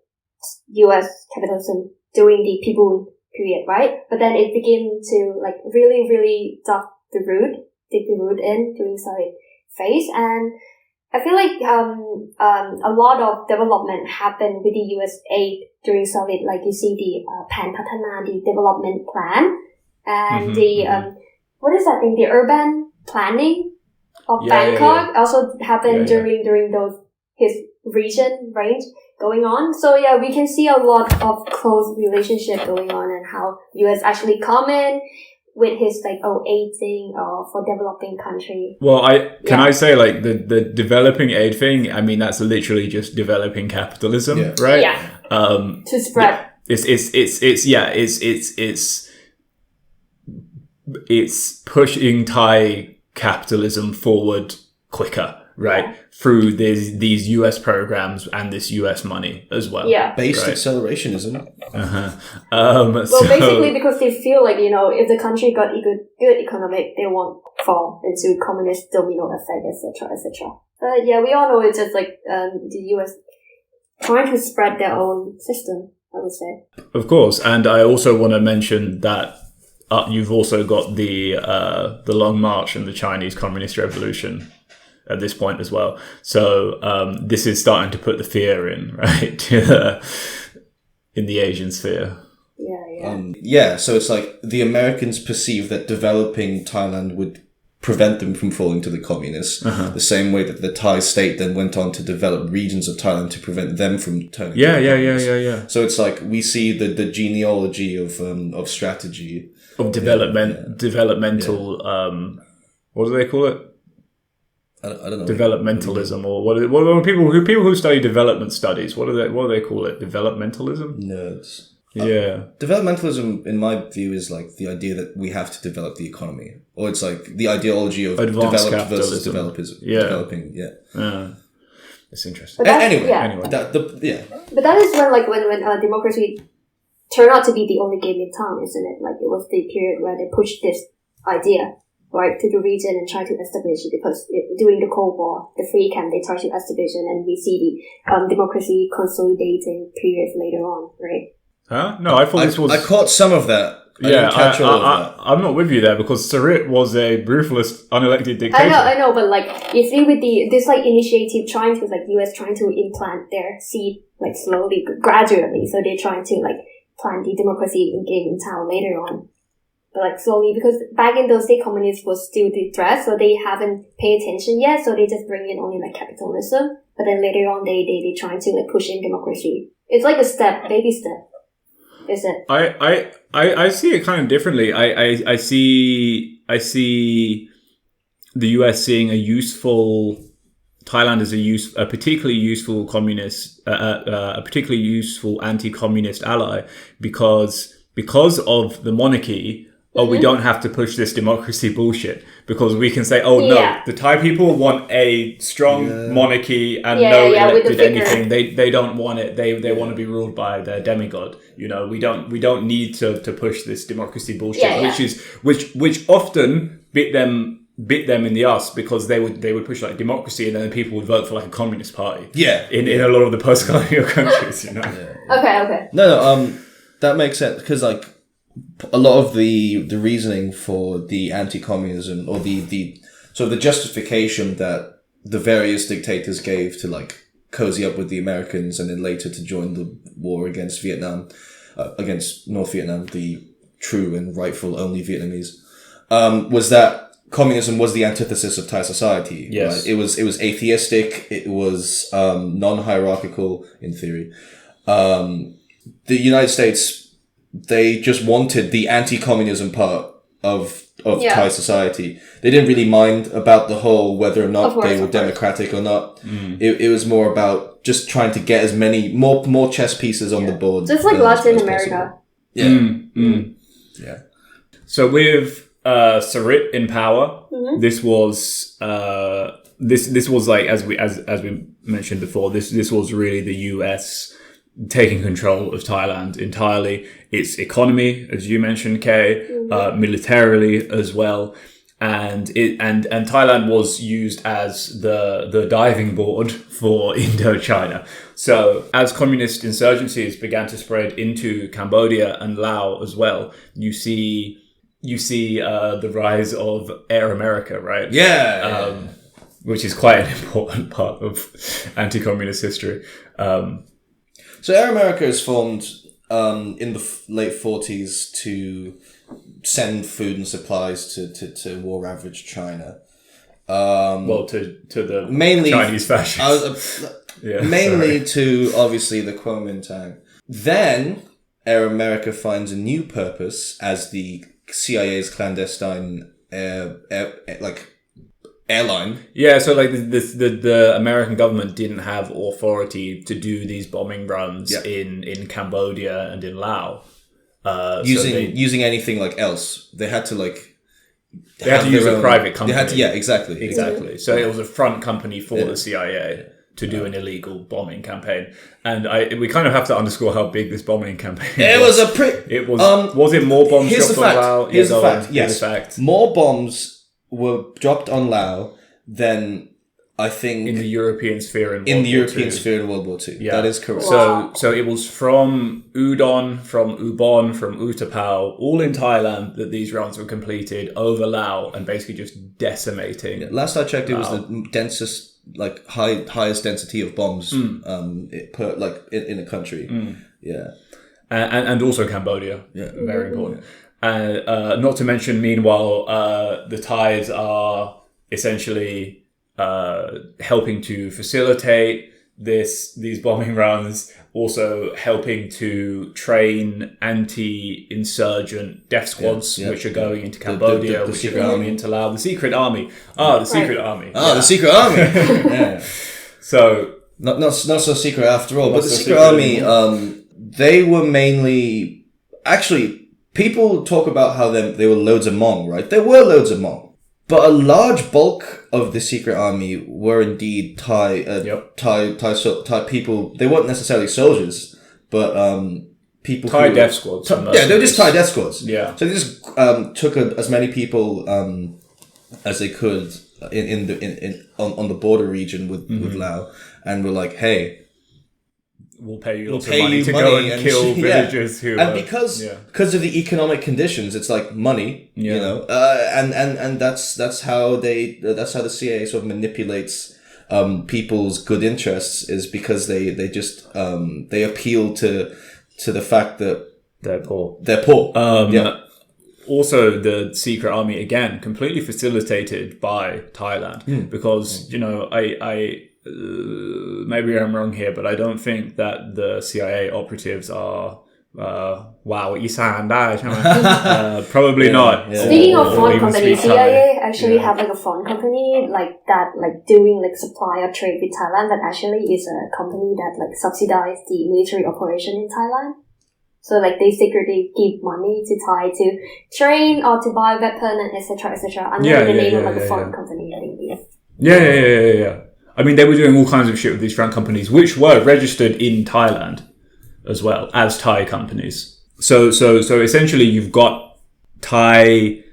US capitalism, during the Pibun period, right? But then it began to like really, really dig the root in during Soviet phase. And I feel like a lot of development happened with the US aid during Soviet, like you see the Pan Patana, the development plan, and what is that thing? The urban planning of Bangkok also happened during those his region range going on. So yeah, we can see a lot of close relationship going on and how US actually come in with his aid thing for developing country. Well, I say like the developing aid thing? I mean, that's literally just developing capitalism, right? Yeah. To spread. It's pushing Thai capitalism forward quicker, right? Through these US programs and this US money as well. Yeah. Based Right. accelerationism. Well, basically because they feel like, if the country got a good economic, they won't fall into communist domino effect, etc., etc. But yeah, we all know it's just like the US trying to spread their own system, I would say. Of course, and I also want to mention that you've also got the Long March and the Chinese Communist Revolution at this point as well. So this is starting to put the fear in, right, in the Asian sphere. Yeah. So it's like the Americans perceive that developing Thailand would prevent them from falling to the communists, the same way that the Thai state then went on to develop regions of Thailand to prevent them from turning to the communists. Yeah. So it's like we see the genealogy of strategy. Of developmental, what do they call it? I don't know. Developmentalism, or what are people who study development studies, what do they call it? Developmentalism? Nerds. Yeah. Developmentalism, in my view, is like the idea that we have to develop the economy, or it's like the ideology of Advanced developed versus capitalism. developing. It's interesting. Anyway, But that is when democracy turned out to be the only game in town, isn't it? Like, it was the period where they pushed this idea, right, to the region and tried to establish it, because during the Cold War, the free camp, they tried to establish it, and we see the democracy consolidating periods later on, right? Huh? No, I thought this was... I caught some of that. I didn't catch all of that. I'm not with you there, because Sarit was a ruthless, unelected dictator. I know, but like, you see with this like initiative trying to, like, US trying to implant their seed, like, slowly, gradually, so they're trying to, like, plant the democracy game in town later on. But like slowly, because back in those days, communism was still the threat, so they haven't paid attention yet, so they just bring in only like capitalism. But then later on, they trying to like push in democracy. It's like a baby step. Is it? I see it kind of differently. I see the US seeing Thailand as a particularly useful communist, a particularly useful anti-communist ally because of the monarchy. We don't have to push this democracy bullshit, because we can say, no, the Thai people want a strong monarchy and no elected anything. They don't want it. They want to be ruled by their demigod. We don't need to push this democracy bullshit, which often bit them in the ass, because they would push like democracy, and then people would vote for like a communist party. Yeah. In a lot of the post-colonial countries, Okay. No, that makes sense, because like a lot of the reasoning for the anti-communism, or the sort of the justification that the various dictators gave to like cozy up with the Americans and then later to join the war against Vietnam, against North Vietnam, the true and rightful only Vietnamese, was that communism was the antithesis of Thai society. Yes. Right? It was atheistic. It was non-hierarchical in theory. The United States, they just wanted the anti-communism part of Thai society. They didn't really mind about the whole whether or not they were democratic or not. It was more about just trying to get as many more chess pieces on the board. Just like Latin America. Yeah. So with Sarit in power, this was this was like, as we mentioned before, this was really the US taking control of Thailand entirely. Its economy, as you mentioned, Kay, militarily as well, and Thailand was used as the diving board for Indochina. So as communist insurgencies began to spread into Cambodia and Laos as well, you see the rise of Air America, right? Which is quite an important part of anti-communist history. So Air America is formed in the late 40s to send food and supplies to war-ravaged China. To the mainly Chinese fascists. Mainly to, obviously, the Kuomintang. Then Air America finds a new purpose as the CIA's clandestine airline. Yeah, so like the American government didn't have authority to do these bombing runs in Cambodia and in Laos. Using anything like else. They had to They had to use a private company. They had to, yeah, exactly. Exactly. So it was a front company for the CIA to do an illegal bombing campaign. And we kind of have to underscore how big this bombing campaign was. It was it more bombs dropped on Laos? Here's the fact. Yes. More bombs were dropped on Laos than I think in the European sphere in World War II. Yeah. That is correct. So it was from Udon, from Ubon, from Utapao, all in Thailand that these rounds were completed over Laos and basically just decimating. Yeah, last I checked, it was the densest, like highest density of bombs in a country. Yeah, and also Cambodia. Yeah, very important. Not to mention, meanwhile, the Thais are essentially helping to facilitate these bombing runs, also helping to train anti-insurgent death squads, which are going into Cambodia, which are going into Laos. The secret army. The secret army. The secret army. Yeah. So not so secret after all. But the secret army, they were mainly actually people talk about how they were loads of Hmong, right? There were loads of Hmong. But a large bulk of the secret army were indeed Thai people. They weren't necessarily soldiers, but people. Thai death squads. Yeah, they were just Thai death squads. Yeah. So they just took as many people as they could on the border region with Laos, and were like, "Hey, we'll pay you lots of money to go and kill villagers who and because of the economic conditions, it's like money, you know, and that's how the CIA sort of manipulates people's good interests, is because they just they appeal to the fact that they're poor. Also, the secret army, again, completely facilitated by Thailand, because I maybe I'm wrong here, but I don't think that the CIA operatives are probably not. Yeah. Speaking of phone companies, CIA actually have like a phone company like that, like doing like supply or trade with Thailand. That actually is a company that like subsidize the military operation in Thailand. So like they secretly give money to Thai to train or to buy weapon and etc. under the name of like a foreign company. I think. Yeah. I mean, they were doing all kinds of shit with these front companies, which were registered in Thailand as well as Thai companies. So essentially, you've got Thai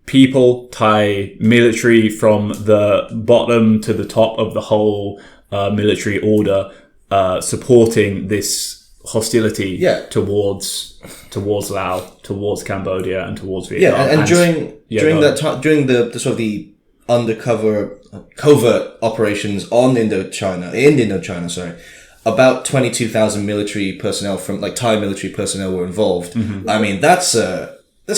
people, Thai military from the bottom to the top of the whole military order, supporting this hostility towards Laos, towards Cambodia, and towards Vietnam. Yeah, and during the sort of the undercover covert operations in Indochina, sorry, about 22,000 military personnel from like Thai military personnel were involved. Mm-hmm. I mean, that's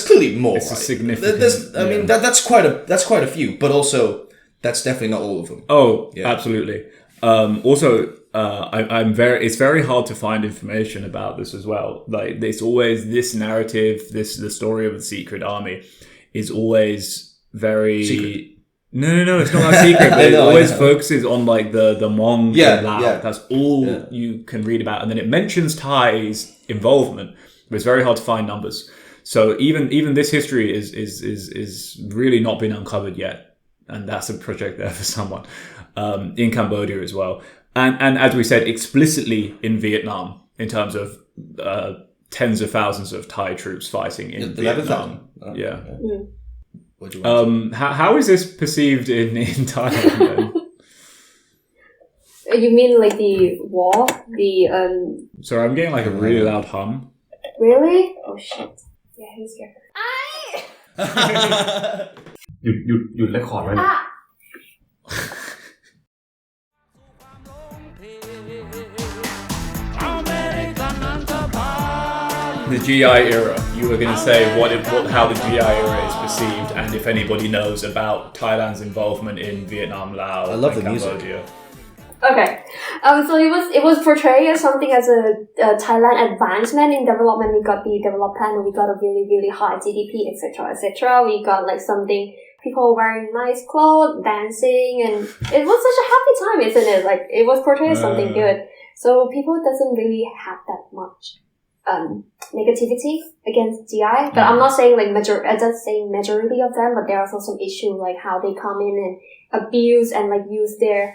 clearly more. It's a significant. I mean, that's quite a few, but also that's definitely not all of them. Oh, yeah. Absolutely. Also, it's very hard to find information about this as well. Like, there's always this narrative, the story of the secret army is always very secret. No, it's not that secret. But it always focuses on like the Hmong and Lao. Yeah. That's all you can read about, and then it mentions Thai's involvement, but it's very hard to find numbers. So even this history is really not been uncovered yet, and that's a project there for someone in Cambodia as well, and as we said, explicitly in Vietnam in terms of tens of thousands of Thai troops fighting in Vietnam. Yeah. How is this perceived in Thailand then? You mean like the war? Sorry, I'm getting like a really loud hum. Really? Oh shit. Yeah, he's here. หยุดเรคคอร์ดไว้เลย The GI era. You were going to say how the GI era is perceived, and if anybody knows about Thailand's involvement in Vietnam, Laos, I love and the Cambodia. Music. Okay. So it was portrayed as something as a Thailand advancement in development. We got the developed plan, we got a really, really high GDP, etc. We got like something, people wearing nice clothes, dancing, and it was such a happy time, isn't it? Like, it was portrayed as something good. So people doesn't really have that much negativity against GI. But I'm not saying like just saying majority of them, but there are also some issue like how they come in and abuse and like use the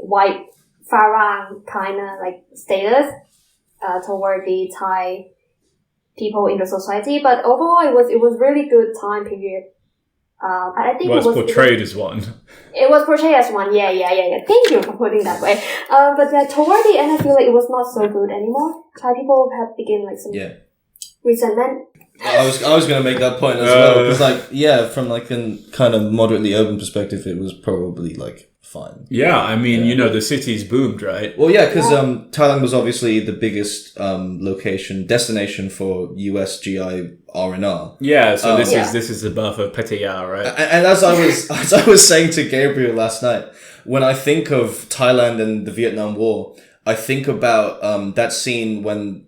white Farang kind of like status toward the Thai people in the society. But overall, it was really good time period. I think it was portrayed as one. It was portrayed as one. Yeah. Thank you for putting it that way. But toward the end, I feel like it was not so good anymore. Thai people have begun like some resentment. I was going to make that point as well. Because from like a kind of moderately urban perspective, it was probably like fine. Yeah, I mean, the city's boomed, right? Well, yeah, because Thailand was obviously the biggest destination for US GI R&R. Yeah, so this is the birth of Pattaya, right? And as I was saying to Gabriel last night, when I think of Thailand and the Vietnam War, I think about that scene when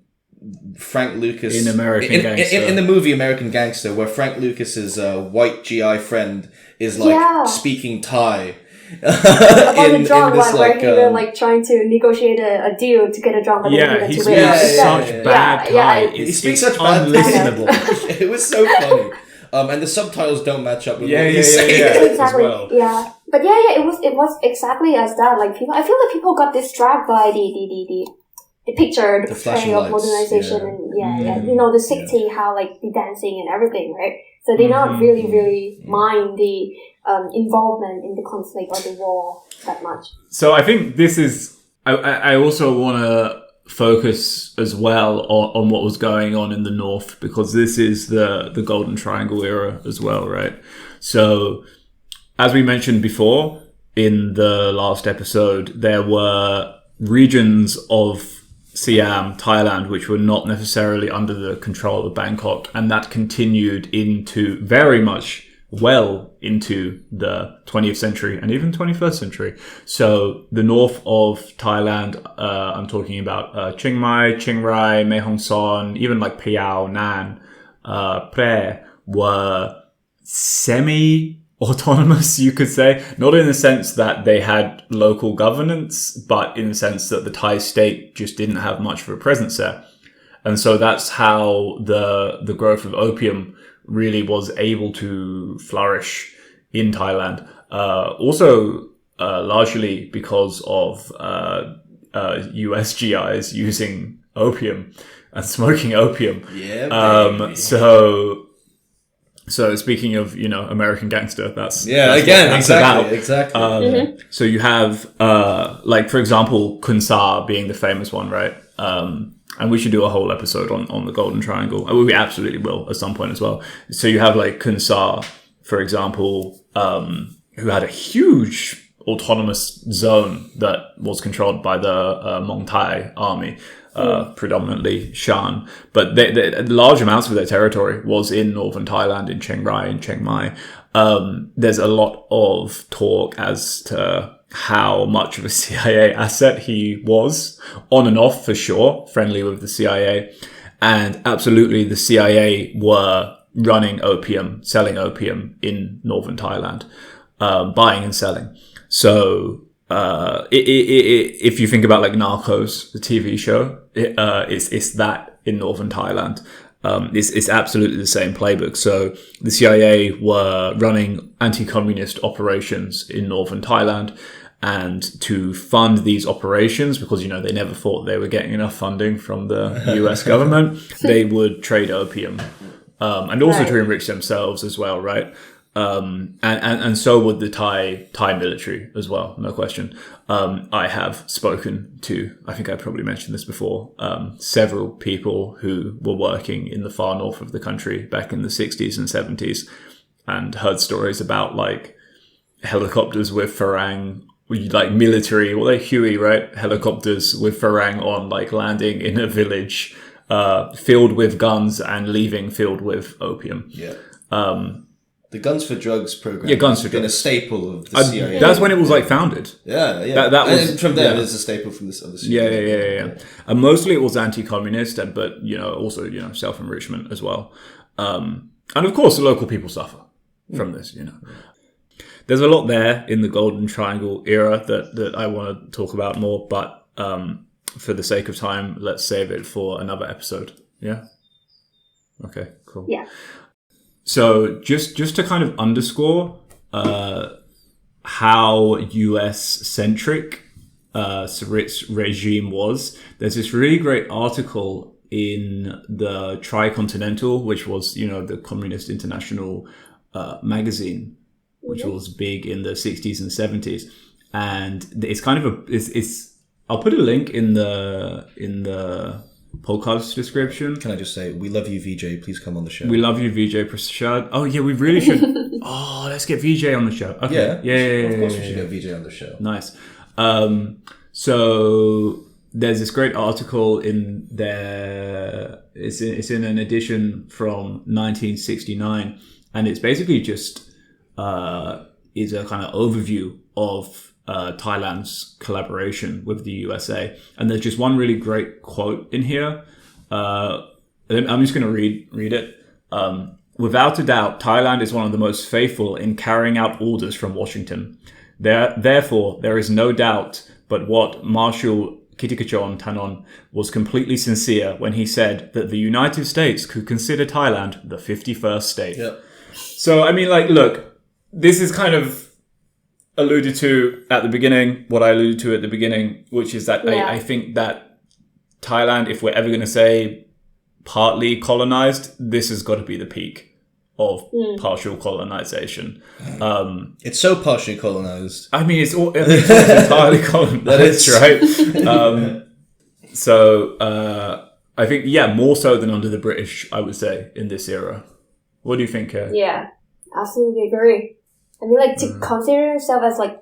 Frank Lucas in American Gangster, in the movie American Gangster, where Frank Lucas's white GI friend is speaking Thai. About the drunk one where he was like trying to negotiate a deal to get a drunk. He speaks such bad Thai. He speaks such bad unlistenable. It was so funny. And the subtitles don't match up with what he's saying. Exactly. Well. Yeah. But it was exactly as that. Like I feel that people got distracted by the picture, the portrayal of modernization, and the city, how like the dancing and everything, right? So they not really mind the involvement in the conflict or the war that much. So I think this is. I also want to focus as well on what was going on in the north, because this is the Golden Triangle era as well, right? So as we mentioned before in the last episode, there were regions of Siam, Thailand, which were not necessarily under the control of Bangkok, and that continued into very much well into the 20th century and even 21st century. So the north of Thailand, I'm talking about Chiang Mai, Chiang Rai, Mae Hong Son, even like Phayao, Nan, Phrae were semi-autonomous, you could say. Not in the sense that they had local governance, but in the sense that the Thai state just didn't have much of a presence there. And so that's how the growth of opium really was able to flourish in Thailand. Also, largely because of US GIs using opium and smoking opium. Yeah. So speaking of, American Gangster, that's exactly. So you have, for example, Kun Sa being the famous one, right? And we should do a whole episode on the Golden Triangle. We absolutely will at some point as well. So you have like Kun Sa, for example, who had a huge autonomous zone that was controlled by the Mong Thai army. Predominantly Shan, but large amounts of their territory was in northern Thailand, in Chiang Rai and Chiang Mai. There's a lot of talk as to how much of a CIA asset he was, on and off for sure, friendly with the CIA. And absolutely the CIA were running opium, selling opium in northern Thailand, buying and selling. So if you think about like Narcos, the TV show, it's that in northern Thailand. It's absolutely the same playbook. So the CIA were running anti-communist operations in northern Thailand, and to fund these operations, because they never thought they were getting enough funding from the US government, they would trade opium, and also to enrich themselves as well, right? And so would the Thai military as well, no question. I have spoken to, I think I probably mentioned this before, several people who were working in the far north of the country back in the 60s and 70s, and heard stories about like helicopters with Farang, like military, well, they're Huey, right? Helicopters with Farang on, like landing in a village, filled with guns and leaving filled with opium. Yeah. The Guns for Drugs program has been a staple of the CIA. That's when it was like founded. Yeah. That was, and from there, it's a staple from this other CIA. Yeah. And mostly it was anti-communist, but also self-enrichment as well. And of course, the local people suffer from this. There's a lot there in the Golden Triangle era that I want to talk about more, but for the sake of time, let's save it for another episode. Yeah. Okay. Cool. Yeah. So just to kind of underscore how US centric Sarit's regime was, there's this really great article in the Tricontinental, which was, the Communist International magazine, which was big in the 60s and 70s. And it's kind of I'll put a link in the podcast description. Can I just say, we love you, VJ. Please come on the show. We love you, VJ Prashad. Oh yeah, we really should. Oh, let's get VJ on the show. Okay. Yeah. Of course, we should get VJ on the show. Nice. So there's this great article in there. It's in an edition from 1969, and it's basically just is a kind of overview of Thailand's collaboration with the USA. And there's just one really great quote in here. I'm just going to read it. Without a doubt, Thailand is one of the most faithful in carrying out orders from Washington. Therefore, there is no doubt but what Marshal Kitikachorn Tanon was completely sincere when he said that the United States could consider Thailand the 51st state. Yep. So, I mean, look, this is kind of alluded to at the beginning, what I alluded to at the beginning, which is that I think that Thailand, if we're ever going to say partly colonized, this has got to be the peak of partial colonization. It's so partially colonized. I mean, it's entirely colonized. That is right. So I think, more so than under the British, I would say, in this era. What do you think? Yeah, absolutely agree. I mean, to consider yourself as the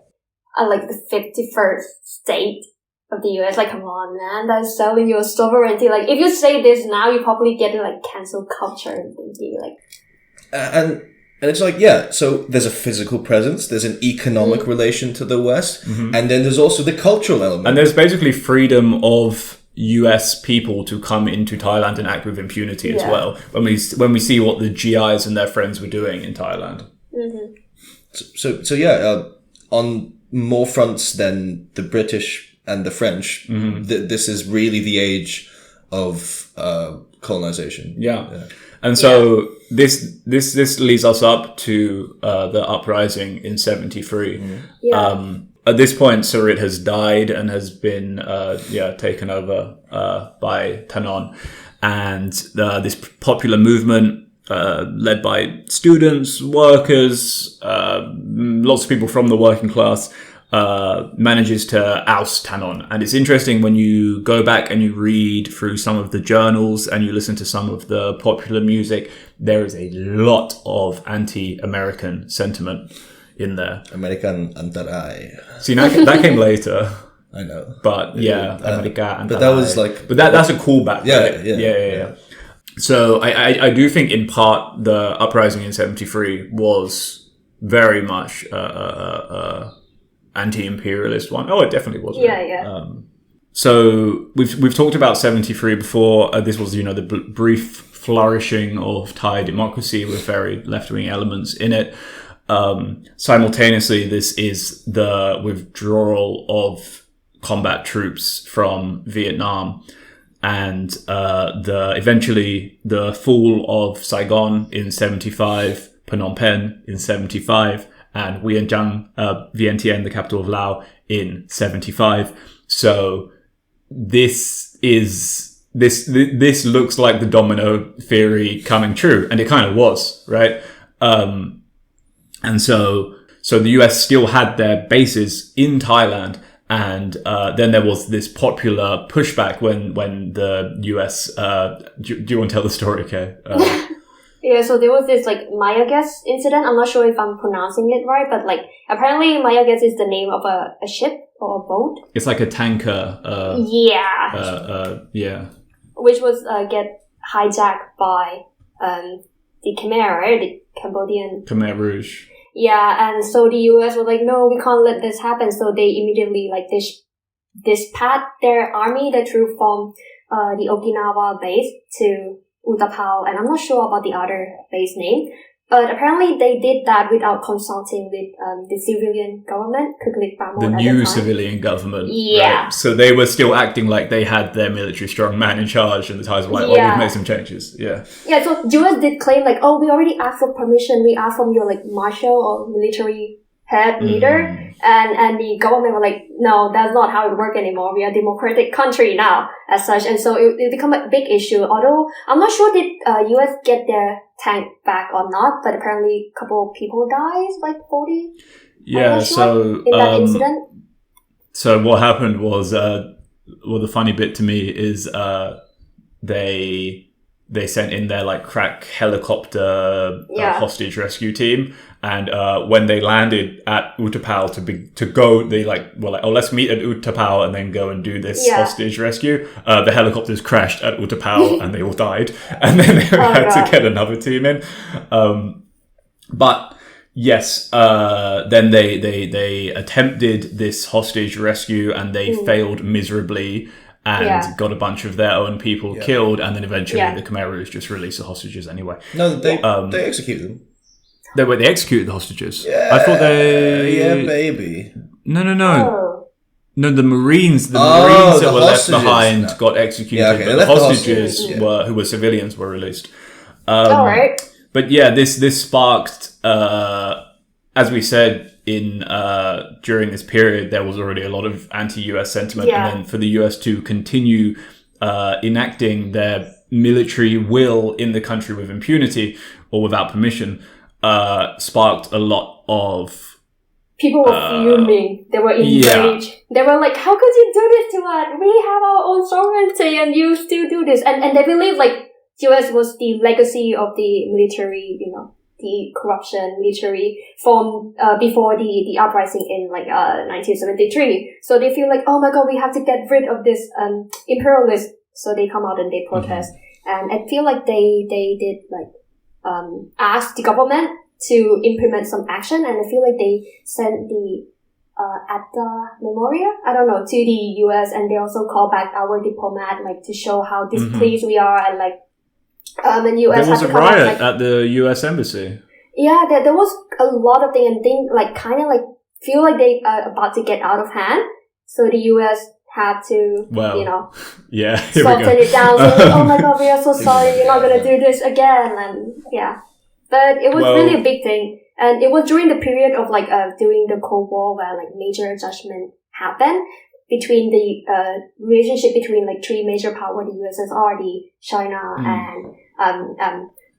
51st state of the US, come on, man, that's selling your sovereignty. If you say this now, you probably get cancel culture and thinking and it's so there's a physical presence, there's an economic relation to the West, and then there's also the cultural element. And there's basically freedom of US people to come into Thailand and act with impunity as well. When we see what the GIs and their friends were doing in Thailand. Mm-hmm. So on more fronts than the British and the French, this is really the age of colonization. Yeah. And so this leads us up to the uprising in 73. At this point, Sarit has died and has been taken over by Tanon, and this popular movement led by students, workers, lots of people from the working class, manages to oust Tanon. And it's interesting when you go back and you read through some of the journals and you listen to some of the popular music, there is a lot of anti-American sentiment in there. American Antarai. See, that came later. I know. But America Antarai. But that was But that's a callback. Right? Yeah. So I do think in part the uprising in 73 was very much anti-imperialist one. Oh, it definitely was. Yeah. So we've talked about 73 before. This was the brief flourishing of Thai democracy with very left-wing elements in it. Simultaneously, this is the withdrawal of combat troops from Vietnam. And eventually the fall of Saigon in 75, Phnom Penh in 75, and Vientiane, the capital of Laos, in 75. So this looks like the domino theory coming true, and it kind of was, right? And so the US still had their bases in Thailand. And then there was this popular pushback when the US... do you want to tell the story, Kay? Yeah, so there was this Mayaguez incident. I'm not sure if I'm pronouncing it right, but apparently Mayaguez is the name of a ship or a boat. It's like a tanker. Which was get hijacked by the Khmer, right? The Cambodian... Khmer Rouge. Yeah, and so the US was no, we can't let this happen. So they immediately dispatched their army, their troops from the Okinawa base to Utapao, and I'm not sure about the other base name, But apparently they did that without consulting with the civilian government, the new civilian government. Yeah. Right? So they were still acting like they had their military strongman in charge, and the Thais were like, "Oh, we've made some changes." Yeah. Yeah. So US did claim like, "Oh, we already asked for permission. We asked from your like marshal or military head leader," and the government were like, "No, that's not how it works anymore. We are a democratic country now, as such." And so it became a big issue. Although I'm not sure did US get their tank back or not, but apparently a couple of people died, like 40. Yeah. So in that incident. So what happened was, the funny bit to me is they sent in their like crack helicopter hostage rescue team, and when they landed at Utapao to go, they were like, "Oh, let's meet at Utapao and then go and do this hostage rescue." The helicopters crashed at Utapao and they all died, and then they had to get another team in. But yes, then they attempted this hostage rescue and they failed miserably. And got a bunch of their own people killed, and then eventually the Khmer Rouge just released the hostages anyway. No, they executed them. They executed the hostages. Yeah, I thought they... Yeah, baby. No. Oh. No, the Marines that were left behind got executed, but the hostages who were civilians were released. All right. But yeah, this sparked, as we said, during this period, there was already a lot of anti-US sentiment, and then for the US to continue enacting their military will in the country with impunity or without permission sparked a lot of people were fuming. They were enraged. They were like, "How could you do this to us? We have our own sovereignty, and you still do this." And they believe like US was the legacy of the military, the corruption military from before the uprising in 1973. So they feel like, "Oh my god, we have to get rid of this imperialist." So they come out and they protest, and I feel like they did ask the government to implement some action, and I feel like they sent the ACTA memorial, I don't know, to the US, and they also call back our diplomat to show how displeased we are, and and US there was had a to riot at the US embassy. Yeah, there was a lot of things, and things feel like they are about to get out of hand. So the US had to, soften it down. So "Oh my god, we are so sorry. You're not gonna do this again." And but it was really a big thing, and it was during the period of during the Cold War where major adjustment happened between the relationship between three major powers: the USSR, the China,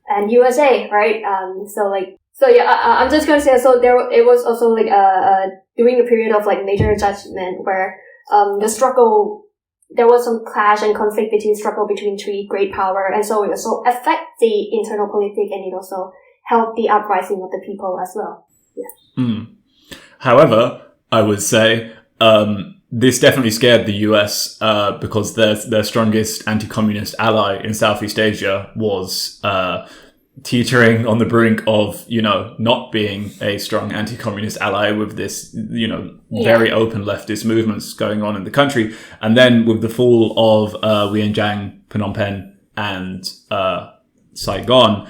and USA, right? I'm just gonna say, so it was also during a period of major adjustment where the struggle, there was some clash and conflict between three great power, and so it also affect the internal politics, and it also helped the uprising of the people as well. However, I would say this definitely scared the US because their strongest anti-communist ally in Southeast Asia was teetering on the brink of, not being a strong anti-communist ally with this, very open leftist movements going on in the country. And then with the fall of Vientiane, Phnom Penh, and Saigon,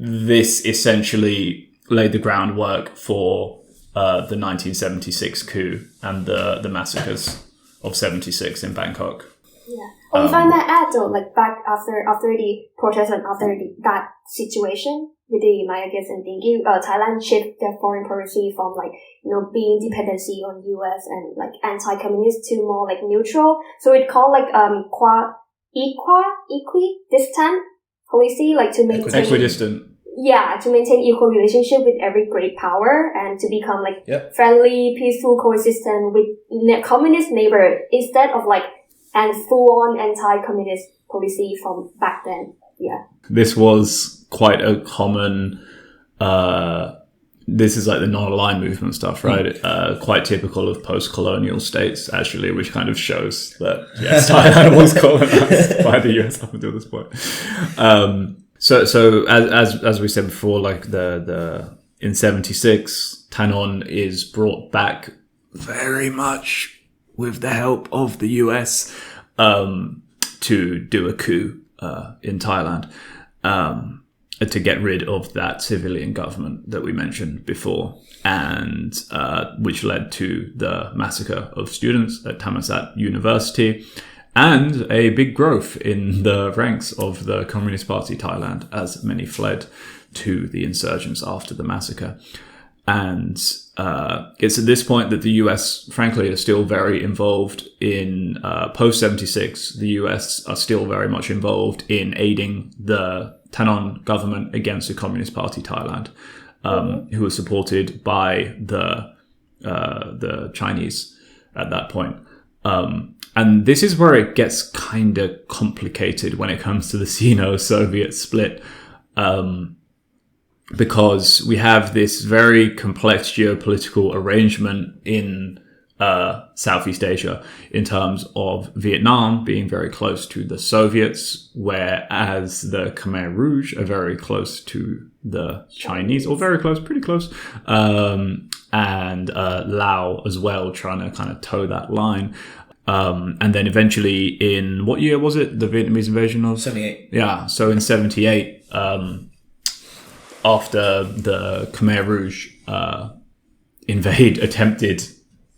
this essentially laid the groundwork for the 1976 coup and the massacres of 76 in Bangkok. Yeah. If I may add though, back after the protest and after that situation with the Mayagis and Dingy, Thailand shifted their foreign policy from being dependency on US and anti-communist to more neutral. So it called equidistant policy, to maintain equidistant. Yeah, to maintain equal relationship with every great power and to become friendly, peaceful, coexistent with communist neighbor instead of and full-on anti-communist policy from back then. Yeah. This was quite a common, this is the non-aligned movement stuff, right? Quite typical of post-colonial states, actually, which kind of shows that, yes, Thailand was colonized by the US up until this point. So as we said before, in 76, Tanon is brought back very much with the help of the US to do a coup in Thailand. to get rid of that civilian government that we mentioned before, and which led to the massacre of students at Thammasat University, and a big growth in the ranks of the Communist Party Thailand as many fled to the insurgents after the massacre. And it's at this point that the US, frankly, is still very involved in post-76. The US are still very much involved in aiding the Tanon government against the Communist Party Thailand, who was supported by the Chinese at that point. And this is where it gets kind of complicated when it comes to the Sino-Soviet split, because we have this very complex geopolitical arrangement in Southeast Asia in terms of Vietnam being very close to the Soviets, whereas the Khmer Rouge are very close to the Chinese, or very close, pretty close, and Lao as well, trying to kind of toe that line. And then eventually in, what year was it? The Vietnamese invasion of? 78. Yeah, so in 78, after the Khmer Rouge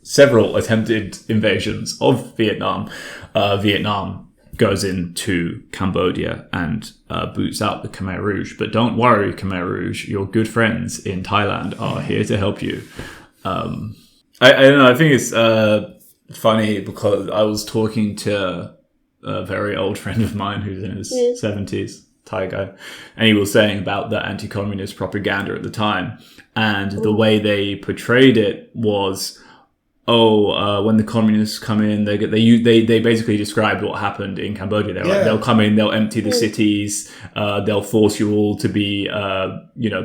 several attempted invasions of Vietnam, Vietnam goes into Cambodia and boots out the Khmer Rouge. But don't worry, Khmer Rouge, your good friends in Thailand are here to help you. I don't know, I think it's funny because I was talking to a very old friend of mine who's in his 70s, Thai guy, and he was saying about the anti-communist propaganda at the time, and the way they portrayed it was, when the communists come in, they basically described what happened in Cambodia. They're like, they'll come in, they'll empty the cities, they'll force you all to be,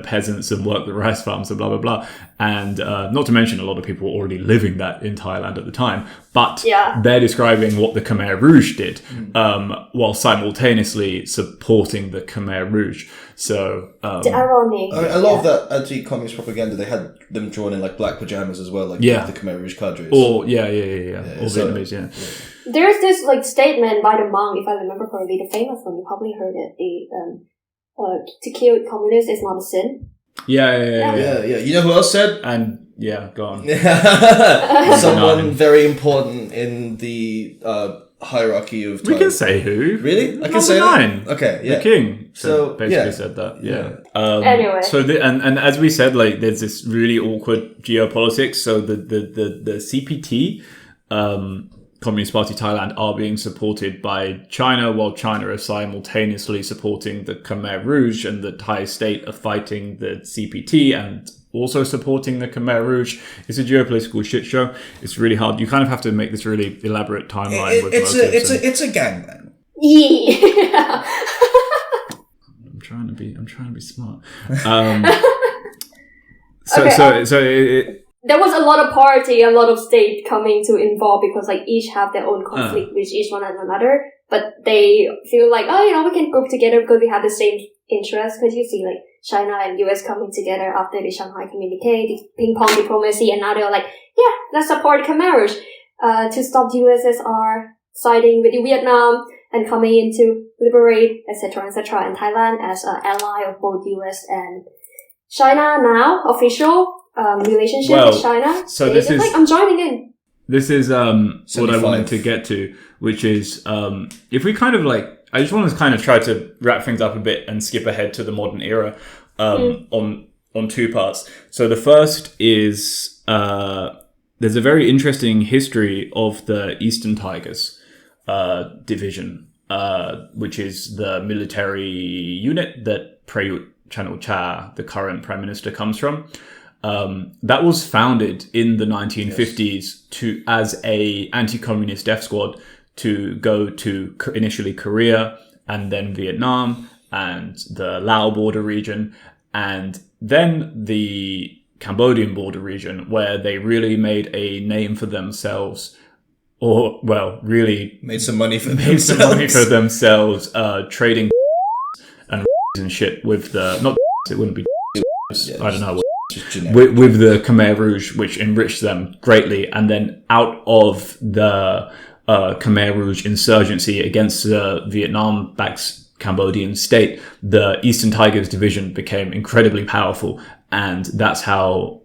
peasants and work the rice farms and blah, blah, blah. And not to mention a lot of people were already living that in Thailand at the time. But they're describing what the Khmer Rouge did, while simultaneously supporting the Khmer Rouge. So the irony. I love that anti-communist propaganda. They had them drawn in like black pajamas as well, like the Khmer Rouge cadres. Or Or Vietnamese, There's this like statement by the monk, if I remember correctly, the famous one. You probably heard it. To kill communists is not a sin. Yeah. You know who else said? And go on. Someone very important in the hierarchy of time. We can say who. Really? I can Number say 9. That? Okay, yeah. The king. So basically said that. Yeah. Anyway. So and as we said, like there's this really awkward geopolitics. So the CPT, Communist Party Thailand, are being supported by China, while China is simultaneously supporting the Khmer Rouge, and the Thai state are fighting the CPT and also supporting the Khmer Rouge. It's a geopolitical shit show. It's really hard. You kind of have to make this really elaborate timeline. It's a gangland. Yeah. I'm trying to be smart. There was a lot of party, a lot of state coming to involve, because like each have their own conflict with each one another, but they feel like, we can group together because we have the same interests. Because you see like China and US coming together after the Shanghai Communique, the ping pong diplomacy, and now they're like, let's support Khmer Rouge to stop the USSR siding with Vietnam and coming in to liberate, etc., etc. And Thailand as an ally of both US and China now, official relationship with China. So this is like, I'm joining in. This is what I wanted to get to, which is if we kind of like, I just want to kind of try to wrap things up a bit and skip ahead to the modern era on 2 parts. So the first is there's a very interesting history of the Eastern Tigers division, which is the military unit that Prayut Chan-o-cha, the current prime minister, comes from. That was founded in the 1950s as a anti-communist death squad to go to initially Korea and then Vietnam and the Lao border region, and then the Cambodian border region, where they really made a name for themselves, really made some money for themselves, trading and shit with it wouldn't be I don't know, with the Khmer Rouge, which enriched them greatly. And then out of the Khmer Rouge insurgency against the Vietnam-backed Cambodian state, the Eastern Tigers Division became incredibly powerful, and that's how.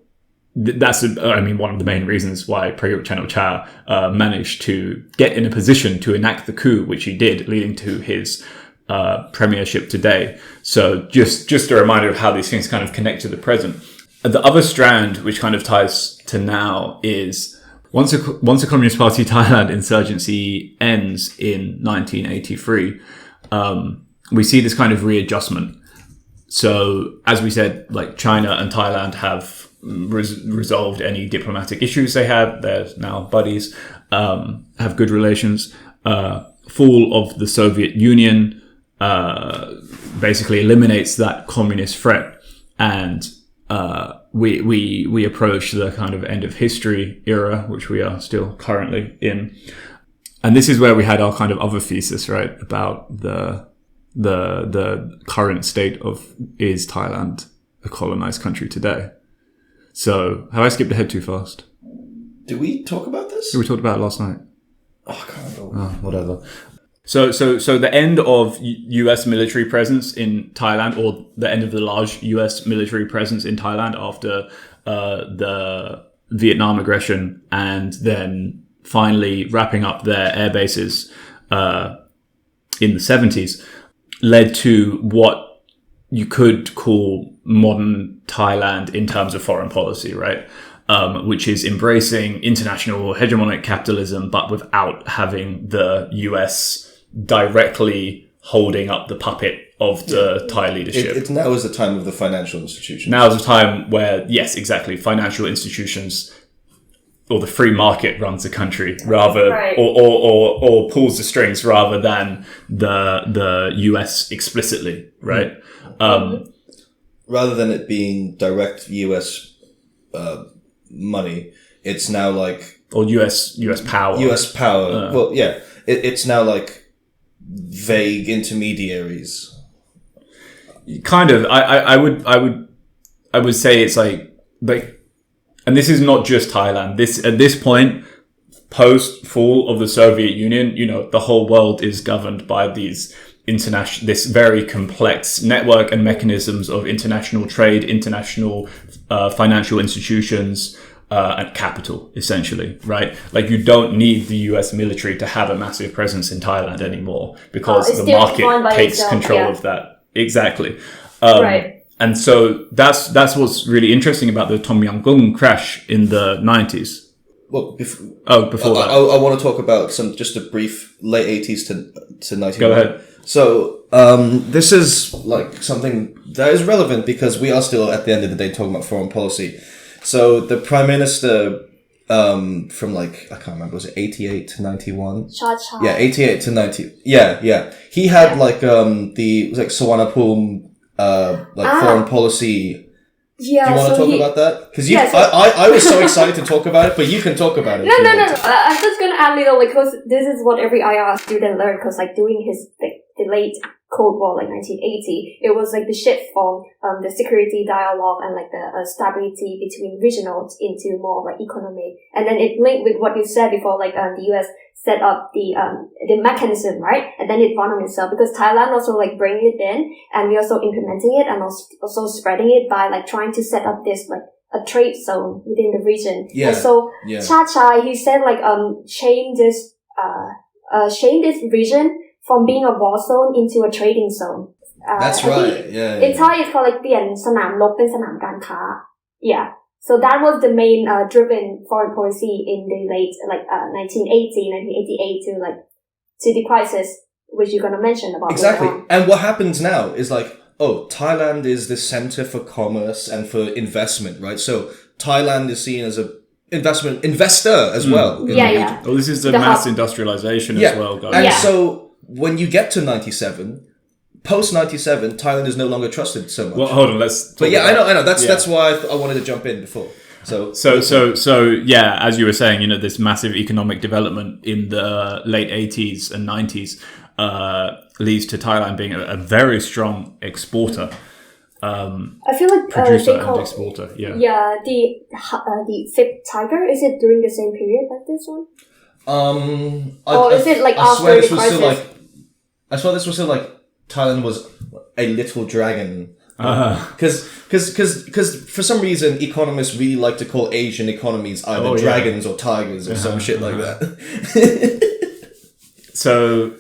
One of the main reasons why Prayut Chan-o-cha managed to get in a position to enact the coup, which he did, leading to his premiership today. So just a reminder of how these things kind of connect to the present. The other strand, which kind of ties to now, is once a Communist Party Thailand insurgency ends in 1983, we see this kind of readjustment. So, as we said, like China and Thailand have resolved any diplomatic issues they had. They're now buddies, have good relations. Fall of the Soviet Union basically eliminates that communist threat, and we approach the kind of end of history era, which we are still currently in. And this is where we had our kind of other thesis, right, about the current state of, is Thailand a colonized country today? So, have I skipped ahead too fast? Did we talk about this? We talked about it last night. Oh, I can't remember. Whatever. So the end of US military presence in Thailand, or the end of the large US military presence in Thailand after the Vietnam aggression, and then finally wrapping up their air bases in the 70s, led to what you could call modern Thailand in terms of foreign policy, right? Which is embracing international hegemonic capitalism, but without having the US directly holding up the puppet of the Thai leadership. It now is the time of the financial institutions. Now is the time where, yes, exactly, financial institutions or the free market runs the country rather, right. or pulls the strings rather than the US explicitly, right? Rather than it being direct US money, it's now like... Or US power. US power. Well, yeah. It's now like vague intermediaries. Kind of. I would say it's like, and this is not just Thailand. At this point, post fall of the Soviet Union, the whole world is governed by this very complex network and mechanisms of international trade, international financial institutions, and capital, essentially, right? Like, you don't need the US military to have a massive presence in Thailand anymore, because the market takes control of that. Exactly. Right. And so that's what's really interesting about the Tom Yum Goong crash in the 90s. Well, before that. I want to talk about just a brief late 80s to 91. Go ahead. So, this is like something that is relevant because we are still at the end of the day talking about foreign policy. So the Prime Minister, from like, I can't remember, was it 88 to 91? Cha-cha. Yeah, 88 to 90. Yeah. He had like, it was like Sawanapum, foreign policy. Yeah, do you want to talk about that? Because Yeah, I was so excited to talk about it, but you can talk about it. No. I'm just gonna add little, because this is what every IR student learned, because like during his the late Cold War, like 1980, it was like the shift from the security dialogue and like the stability between regionals into more like economy, and then it linked with what you said before, like the US set up the mechanism, right? And then it run on itself, because Thailand also like bring it in, and we also implementing it and also spreading it by like trying to set up this like a trade zone within the region. Yeah. And so Cha-cha, he said like change this region from being a war zone into a trading zone. That's right. Yeah. In Thai, it's called like เปลี่ยนสนามรบเป็นสนามการค้า. Yeah. So that was the main driven foreign policy in the late 1980, 1988 to the crisis, which you're going to mention about. Exactly. And what happens now is like, Thailand is the center for commerce and for investment, right? So Thailand is seen as a investor as well. Yeah. Well, this is the mass industrialization as well, guys. And so when you get to 97, post 97, Thailand is no longer trusted so much. Well, hold on, let's. But yeah, I know. That's why I wanted to jump in before. So yeah, as you were saying, this massive economic development in the late 80s and 90s leads to Thailand being a very strong exporter. I feel like producer and exporter. Yeah. Yeah, the fifth tiger, is it during the same period as this one? Or is it like after the crisis? I swear this was still like Thailand was a little dragon. Because for some reason economists really like to call Asian economies either dragons or tigers or some shit like that. So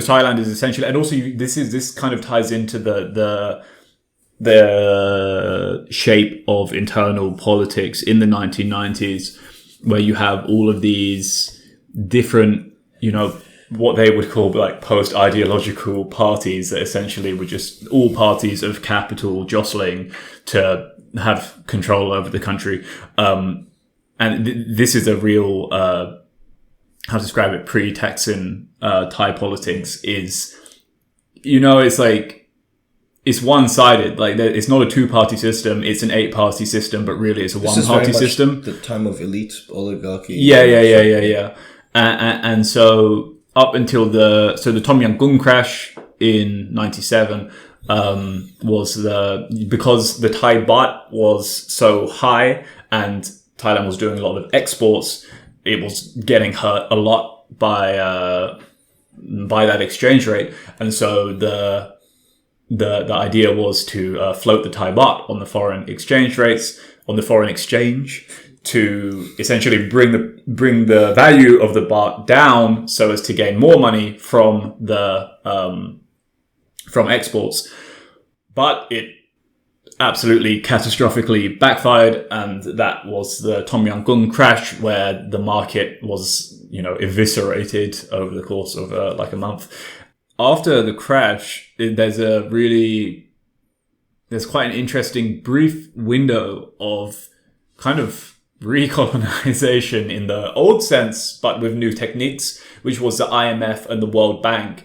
Thailand is essentially, and also this kind of ties into the shape of internal politics in the 1990s, where you have all of these different, what they would call like post-ideological parties that essentially were just all parties of capital jostling to have control over the country. And this is a real, how to describe it, pre-Thaksin Thai politics is, it's like, it's one-sided. Like, it's not a two-party system, it's an 8-party system, but really it's a one-party system. The time of elite oligarchy. Yeah. And so up until the Tom Yum Goong crash in 97 was because the Thai baht was so high and Thailand was doing a lot of exports, it was getting hurt a lot by that exchange rate. And so the idea was to float the Thai baht on the foreign exchange rates, on the foreign exchange, to essentially bring the value of the baht down so as to gain more money from exports. But it absolutely catastrophically backfired, and that was the Tom Yum Goong crash, where the market was, eviscerated over the course of like a month. After the crash, there's quite an interesting brief window of kind of recolonization in the old sense, but with new techniques, which was the IMF and the World Bank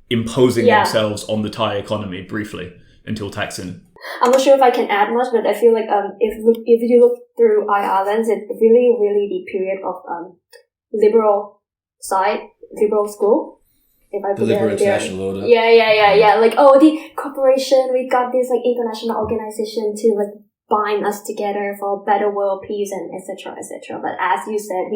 imposing themselves on the Thai economy briefly until Thaksin. I'm not sure if I can add much, but I feel like if you look through IR lens, it's really the period of liberal school. If I put the liberal it there. international order. Yeah. Like, the corporation, we got this like international organization to like bind us together for better world peace and etc. But as you said,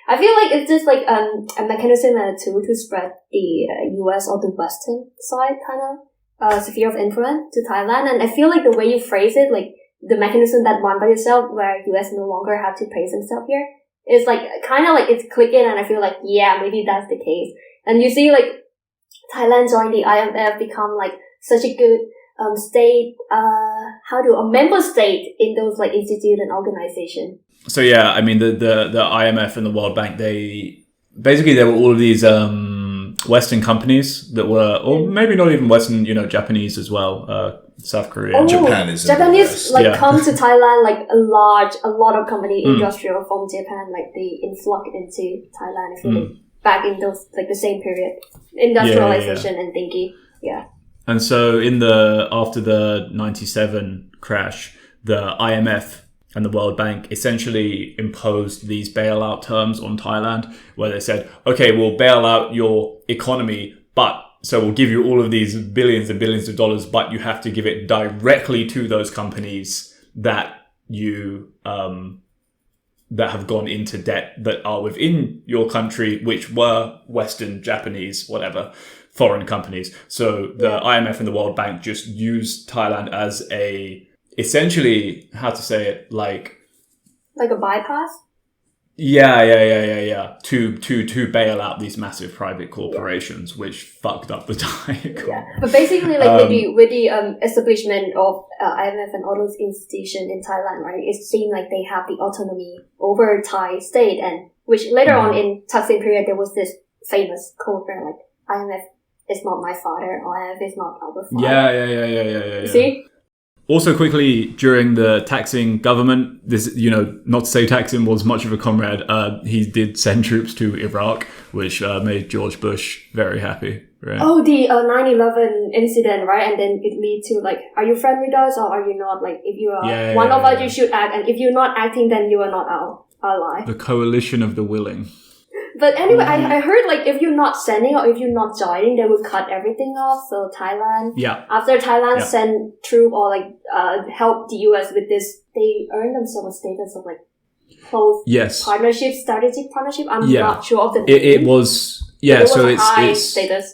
I feel like it's just like a mechanism and a tool to spread the US or the Western side kind of sphere of influence to Thailand. And I feel like the way you phrase it, like the mechanism that won by itself, where US no longer have to praise himself here, is like kind of like it's clicking, and I feel like maybe that's the case. And you see like Thailand joined the IMF, become like such a good state, a member state in those like institute and organization. So I mean the IMF and the World Bank, there were all of these Western companies that were, or maybe not even Western, Japanese as well, South Korea. Japan is Japanese come to Thailand, like a lot of company industrial from Japan, like they influx into Thailand. I feel like back in those like the same period, industrialization and thinking. Yeah. And so after the 97 crash, the IMF and the World Bank essentially imposed these bailout terms on Thailand, where they said, okay, we'll bail out your economy, so we'll give you all of these billions and billions of dollars, but you have to give it directly to those companies that that have gone into debt, that are within your country, which were Western, Japanese, whatever, foreign companies. So the IMF and the World Bank just used Thailand as essentially, how to say it, like a bypass? Yeah. To bail out these massive private corporations, which fucked up the Thai economy. Yeah, but basically, like with the establishment of IMF and all those institutions in Thailand, right? It seemed like they have the autonomy over Thai state, and which later on in Thaksin period there was this famous quote where like IMF is not my father, or IMF is not our father. Yeah. See. Also, quickly, during the Thaksin government, this, not to say Thaksin was much of a comrade, he did send troops to Iraq, which made George Bush very happy, right? Oh, the 9/11 incident, right? And then it leads to, like, are you friend with us or are you not? Like, if you are one of us, you should act. And if you're not acting, then you are not our ally. The coalition of the willing. But anyway, I heard like if you're not sending or if you're not joining, they would cut everything off. So Thailand, after Thailand sent troop or like help the US with this, they earned themselves a status of like close partnership, strategic partnership. I'm not sure of the name. It was Yeah, It was so a high it's status.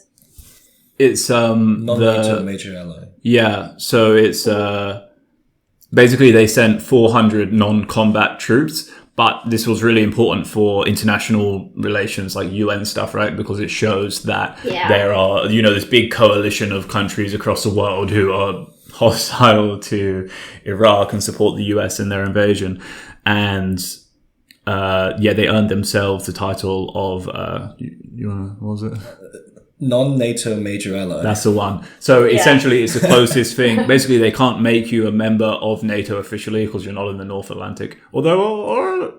it's Non-NATO major ally. Yeah, so it's basically they sent 400 non-combat troops, but this was really important for international relations like UN stuff, right? Because it shows that there are, this big coalition of countries across the world who are hostile to Iraq and support the US in their invasion. And they earned themselves the title of what was it? Non-NATO major ally. That's the one. So essentially, it's the closest thing. Basically, they can't make you a member of NATO officially because you're not in the North Atlantic. Although,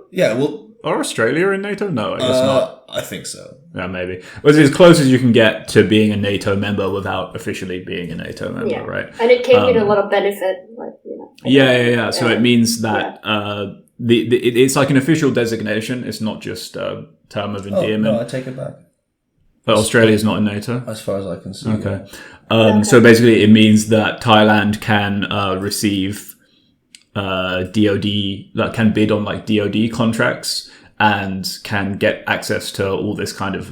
are Australia in NATO? No, I guess not. I think so. Yeah, maybe. But it's as close as you can get to being a NATO member without officially being a NATO member, right? And it came with a lot of benefit, like So it means that it's like an official designation. It's not just a term of endearment. No, I take it back. But Australia's not in NATO? As far as I can see. Okay. So basically it means that Thailand can receive DOD, that can bid on like DOD contracts and can get access to all this kind of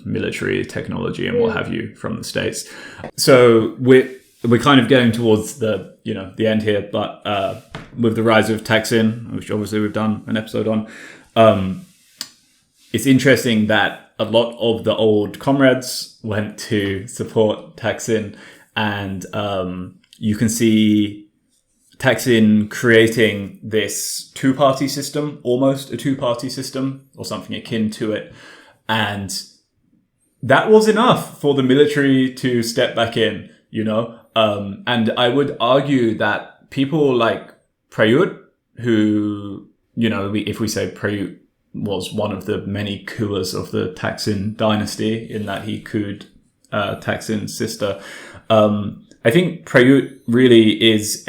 military technology and what have you from the States. So we're kind of getting towards the end here, but with the rise of Thaksin, which obviously we've done an episode on, it's interesting that a lot of the old comrades went to support Thaksin, and you can see Thaksin creating this two-party system, almost a two-party system, or something akin to it. And that was enough for the military to step back in, And I would argue that people like Prayut, who, if we say Prayut was one of the many coups of the Thaksin dynasty in that he couped Thaksin's sister. I think Prayut really is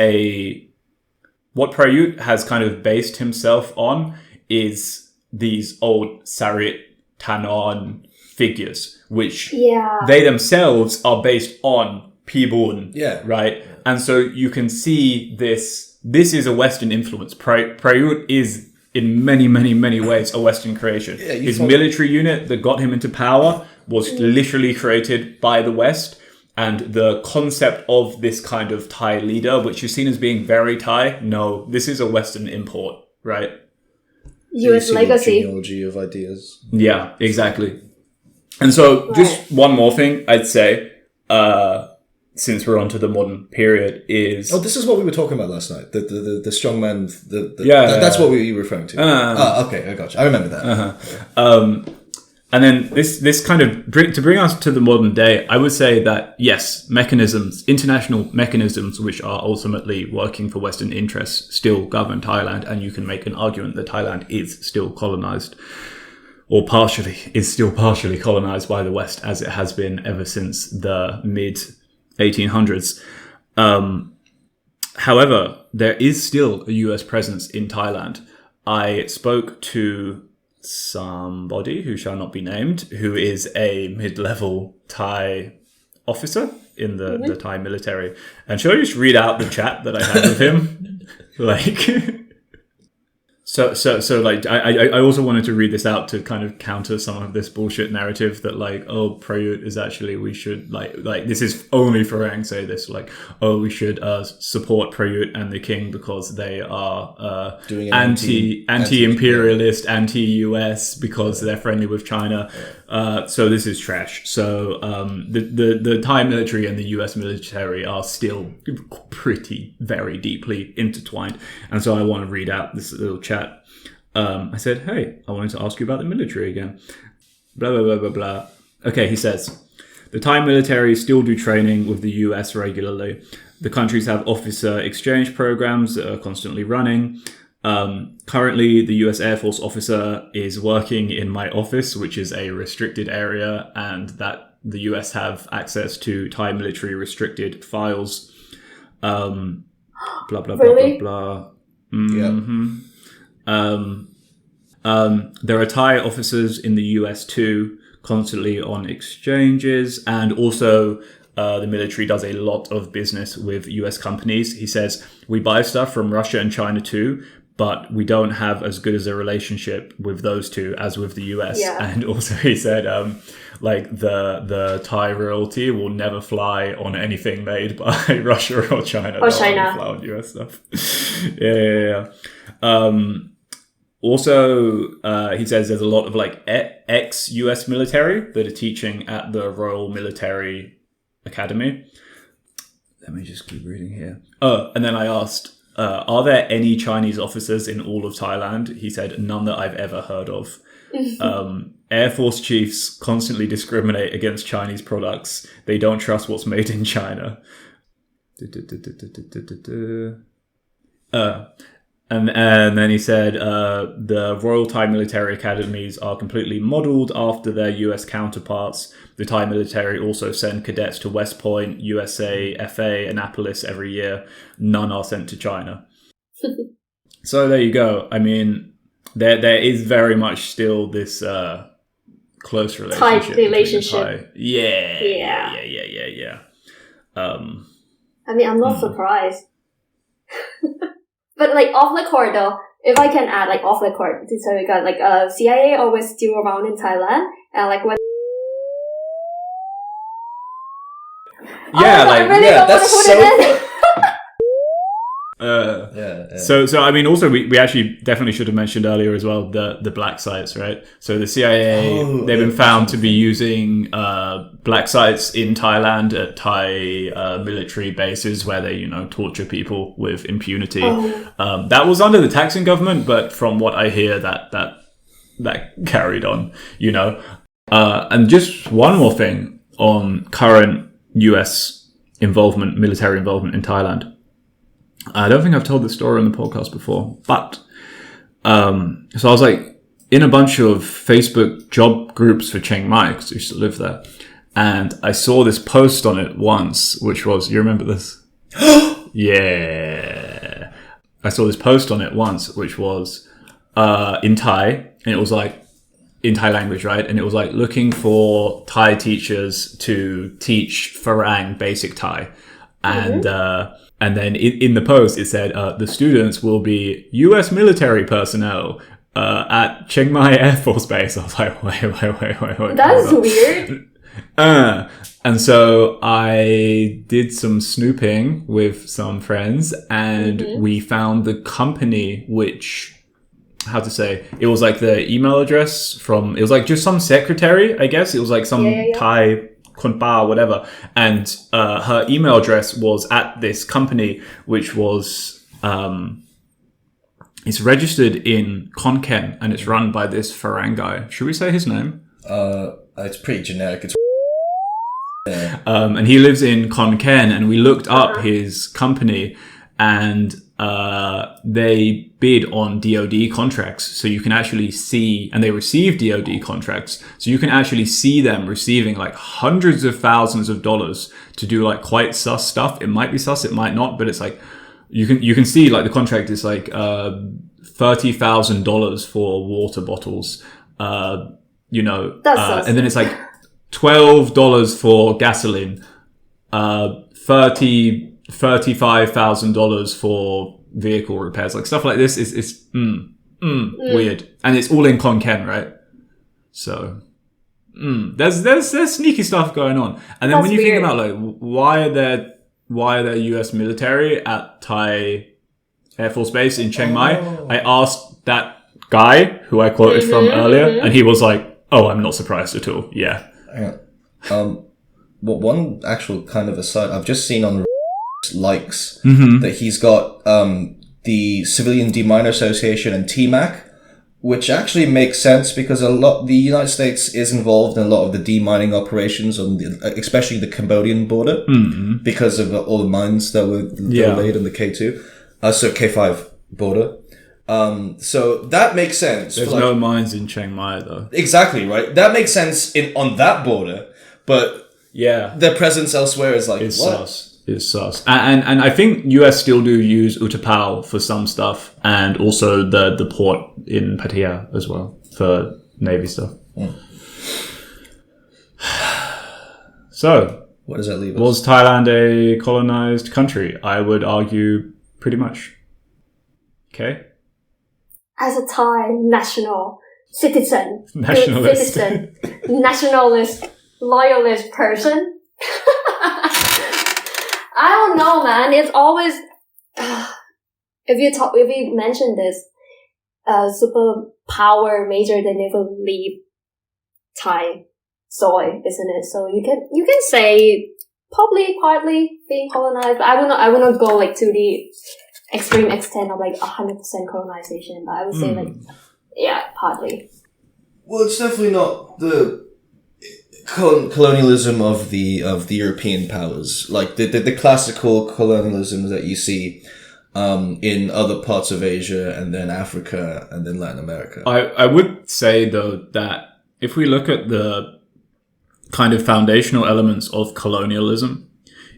what Prayut has kind of based himself on is these old Sarit Tanon figures, which they themselves are based on Pibun, right? And so you can see this is a Western influence. Prayut is in many, many, many ways a Western creation. His military unit that got him into power was literally created by the West. And the concept of this kind of Thai leader, which is seen as being very Thai, no, this is a Western import, right? US legacy. Genealogy of ideas. Yeah, exactly. And so just one more thing I'd say, since we're onto the modern period, is... Oh, this is what we were talking about last night. The strongman... That's what we were referring to. Okay, I got you. I remember that. And then this kind of... to bring us to the modern day, I would say that, yes, international mechanisms which are ultimately working for Western interests still govern Thailand, and you can make an argument that Thailand is still colonized, or is still partially colonized by the West, as it has been ever since the mid-1800s. However, there is still a US presence in Thailand. I spoke to somebody who shall not be named, who is a mid-level Thai officer in the Thai military. And shall I just read out the chat that I had with him? So I also wanted to read this out to kind of counter some of this bullshit narrative that Prayut is actually, we should this is only Farang say this, we should support Prayut and the king because they are doing anti-imperialist, anti-US because they're friendly with China. So this is trash. So the Thai military and the US military are still very deeply intertwined. And so I want to read out this little chat. I said, hey, I wanted to ask you about the military again. Blah, blah, blah, blah, blah. Okay, he says, the Thai military still do training with the US regularly. The countries have officer exchange programs that are constantly running. Currently, the US Air Force officer is working in my office, which is a restricted area, and that the US have access to Thai military restricted files. Blah, blah, blah, really? blah, blah. Mm-hmm. There are Thai officers in the US too, constantly on exchanges, and also the military does a lot of business with US companies. He says, we buy stuff from Russia and China too, but we don't have as good as a relationship with those two as with the US. Yeah. And also he said, like the Thai royalty will never fly on anything made by Russia or China. Or They'll China. only fly on US stuff. Yeah. Also, he says there's a lot of like ex-US military that are teaching at the Royal Military Academy. Let me just keep reading here. Oh, and then I asked, are there any Chinese officers in all of Thailand? He said, none that I've ever heard of. Air Force chiefs constantly discriminate against Chinese products. They don't trust what's made in China. And then he said, the Royal Thai Military Academies are completely modelled after their US counterparts. The Thai military also send cadets to West Point, USA, FA, Annapolis every year. None are sent to China. So there you go. I mean, there is very much still this close relationship. Tight relationship. Yeah. I mean, I'm not surprised. But like off the court though, if I can add like off the court, so we got like CIA always still around in Thailand, and like when I really don't want to put it in. So I mean, also we actually definitely should have mentioned earlier as well the black sites, right? So the CIA, they've been found to be using black sites in Thailand at Thai military bases where they torture people with impunity. That was under the Thaksin government, but from what I hear, that carried on, and just one more thing on current US military involvement in Thailand. I don't think I've told this story on the podcast before, but so I was like in a bunch of Facebook job groups for Chiang Mai because I used to live there, and I saw this post on it once, which was, you remember this? Yeah, I saw this post on it once, which was in Thai, and it was like in Thai language, right? And it was like looking for Thai teachers to teach Farang basic Thai, and then in the post, it said, the students will be US military personnel at Chiang Mai Air Force Base. I was like, wait. That's weird. And so I did some snooping with some friends, and we found the company which, how to say, it was like the email address it was like just some secretary, I guess. It was like some Thai Kunpa, whatever, and her email address was at this company, which was it's registered in Khon Kaen, and it's run by this Farang guy. Should we say his name? It's pretty generic. It's and he lives in Khon Kaen, and we looked up his company, and they bid on DoD contracts, so you can actually see, and they receive DoD contracts, so you can actually see them receiving like hundreds of thousands of dollars to do like quite sus stuff. It might be sus, it might not, but it's like you can see like the contract is like $30,000 for water bottles, That's sus. and then it's like $12 for gasoline, $35,000 for vehicle repairs, like stuff like this is weird, and it's all in Khon Kaen, right? So there's sneaky stuff going on, and then when you think about like why are there US military at Thai Air Force Base in Chiang Mai, I asked that guy who I quoted from earlier, and he was like, "Oh, I'm not surprised at all." Yeah. One actual kind of aside, I've just seen on likes that he's got the Civilian Deminer Association and TMAC, which actually makes sense because the United States is involved in a lot of the demining operations on especially the Cambodian border because of all the mines that were laid on the K2, so K5 border. So that makes sense. There's no mines in Chiang Mai though. Exactly, right? That makes sense on that border, but their presence elsewhere is like, it's what? It's sus. And I think US still do use Utapao for some stuff, and also the port in Pattaya as well for Navy stuff. So, what does that leave us? Was Thailand a colonized country? I would argue pretty much. Okay. as a Thai national citizen, Nationalist. citizen, nationalist, loyalist person. I don't know, man. It's always if you mention this superpower major, they never leave Thai soil, isn't it? So you can say probably partly being colonized, but I would not go like to the extreme extent of like 100% colonization, but I would say like partly. Well, it's definitely not the colonialism of the European powers, like the classical colonialism that you see in other parts of Asia and then Africa and then Latin America. I would say though that if we look at the kind of foundational elements of colonialism,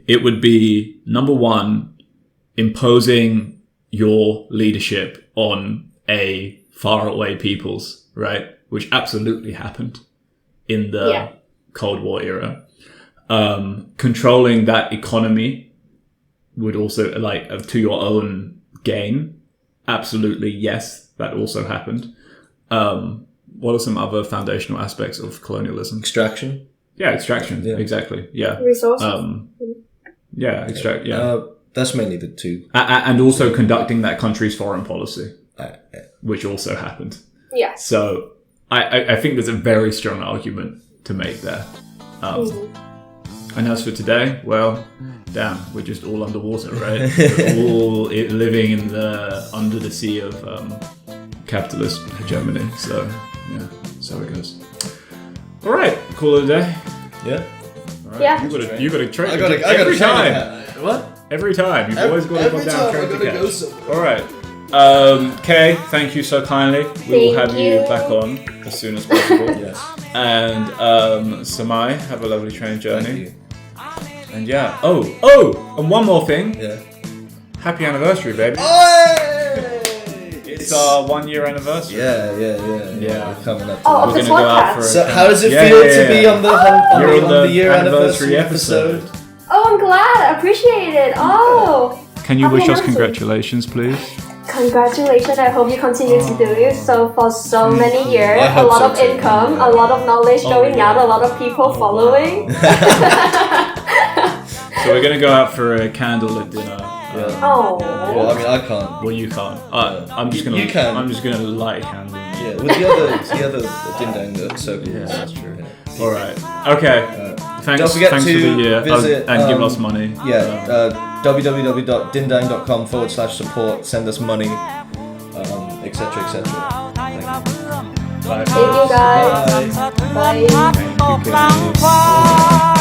it would be, number one, imposing your leadership on a faraway peoples, right? Which absolutely happened in the Cold War era. Controlling that economy would also, like, to your own gain. Absolutely, yes, that also happened. What are some other foundational aspects of colonialism? Extraction? Yeah, extraction. Yeah. Exactly. Yeah. Resources. That's mainly the two. And also conducting that country's foreign policy, which also happened. Yeah. So I think there's a very strong argument to make there. And as for today, well, damn, we're just all underwater, right? We're all living in under the sea of capitalist hegemony. So yeah, so it goes. All right, call it a day. Yeah. All right. Yeah. You got to train. I gotta every train time. What? Every time. You've always got to go down train to go catch. somewhere. All right. Kay, thank you so kindly. We will have you back on as soon as possible. Yes. And Samai, have a lovely train journey. Thank you. And yeah. Oh, and one more thing. Yeah. Happy anniversary, baby. It's our 1 year anniversary. Yeah. Yeah. We're coming up to Oh, that. of We're the gonna go out for podcast. a So camp. how does it feel to be on the year anniversary episode? Oh, I'm glad. I appreciate it. Oh. Can you Happy wish us anniversary. congratulations, please? Congratulations. I hope you continue to do it. So for so many years, I a hope lot so of too. income, a lot of knowledge going out, a lot of people following. So we're gonna go out for a candlelit dinner. Oh. Well, I mean, I can't. Well, you can't. I'm just gonna. You can. I'm just gonna light a candle. Yeah, with the other ding dang circles. Yeah, that's true. Yeah. All right. Okay. Thanks. Don't forget thanks to for the year visit, and give us money. www.dindang.com/support. Send us money, etc. Thank you. Bye. Thank you guys. Bye. Bye. Thank you, Kay.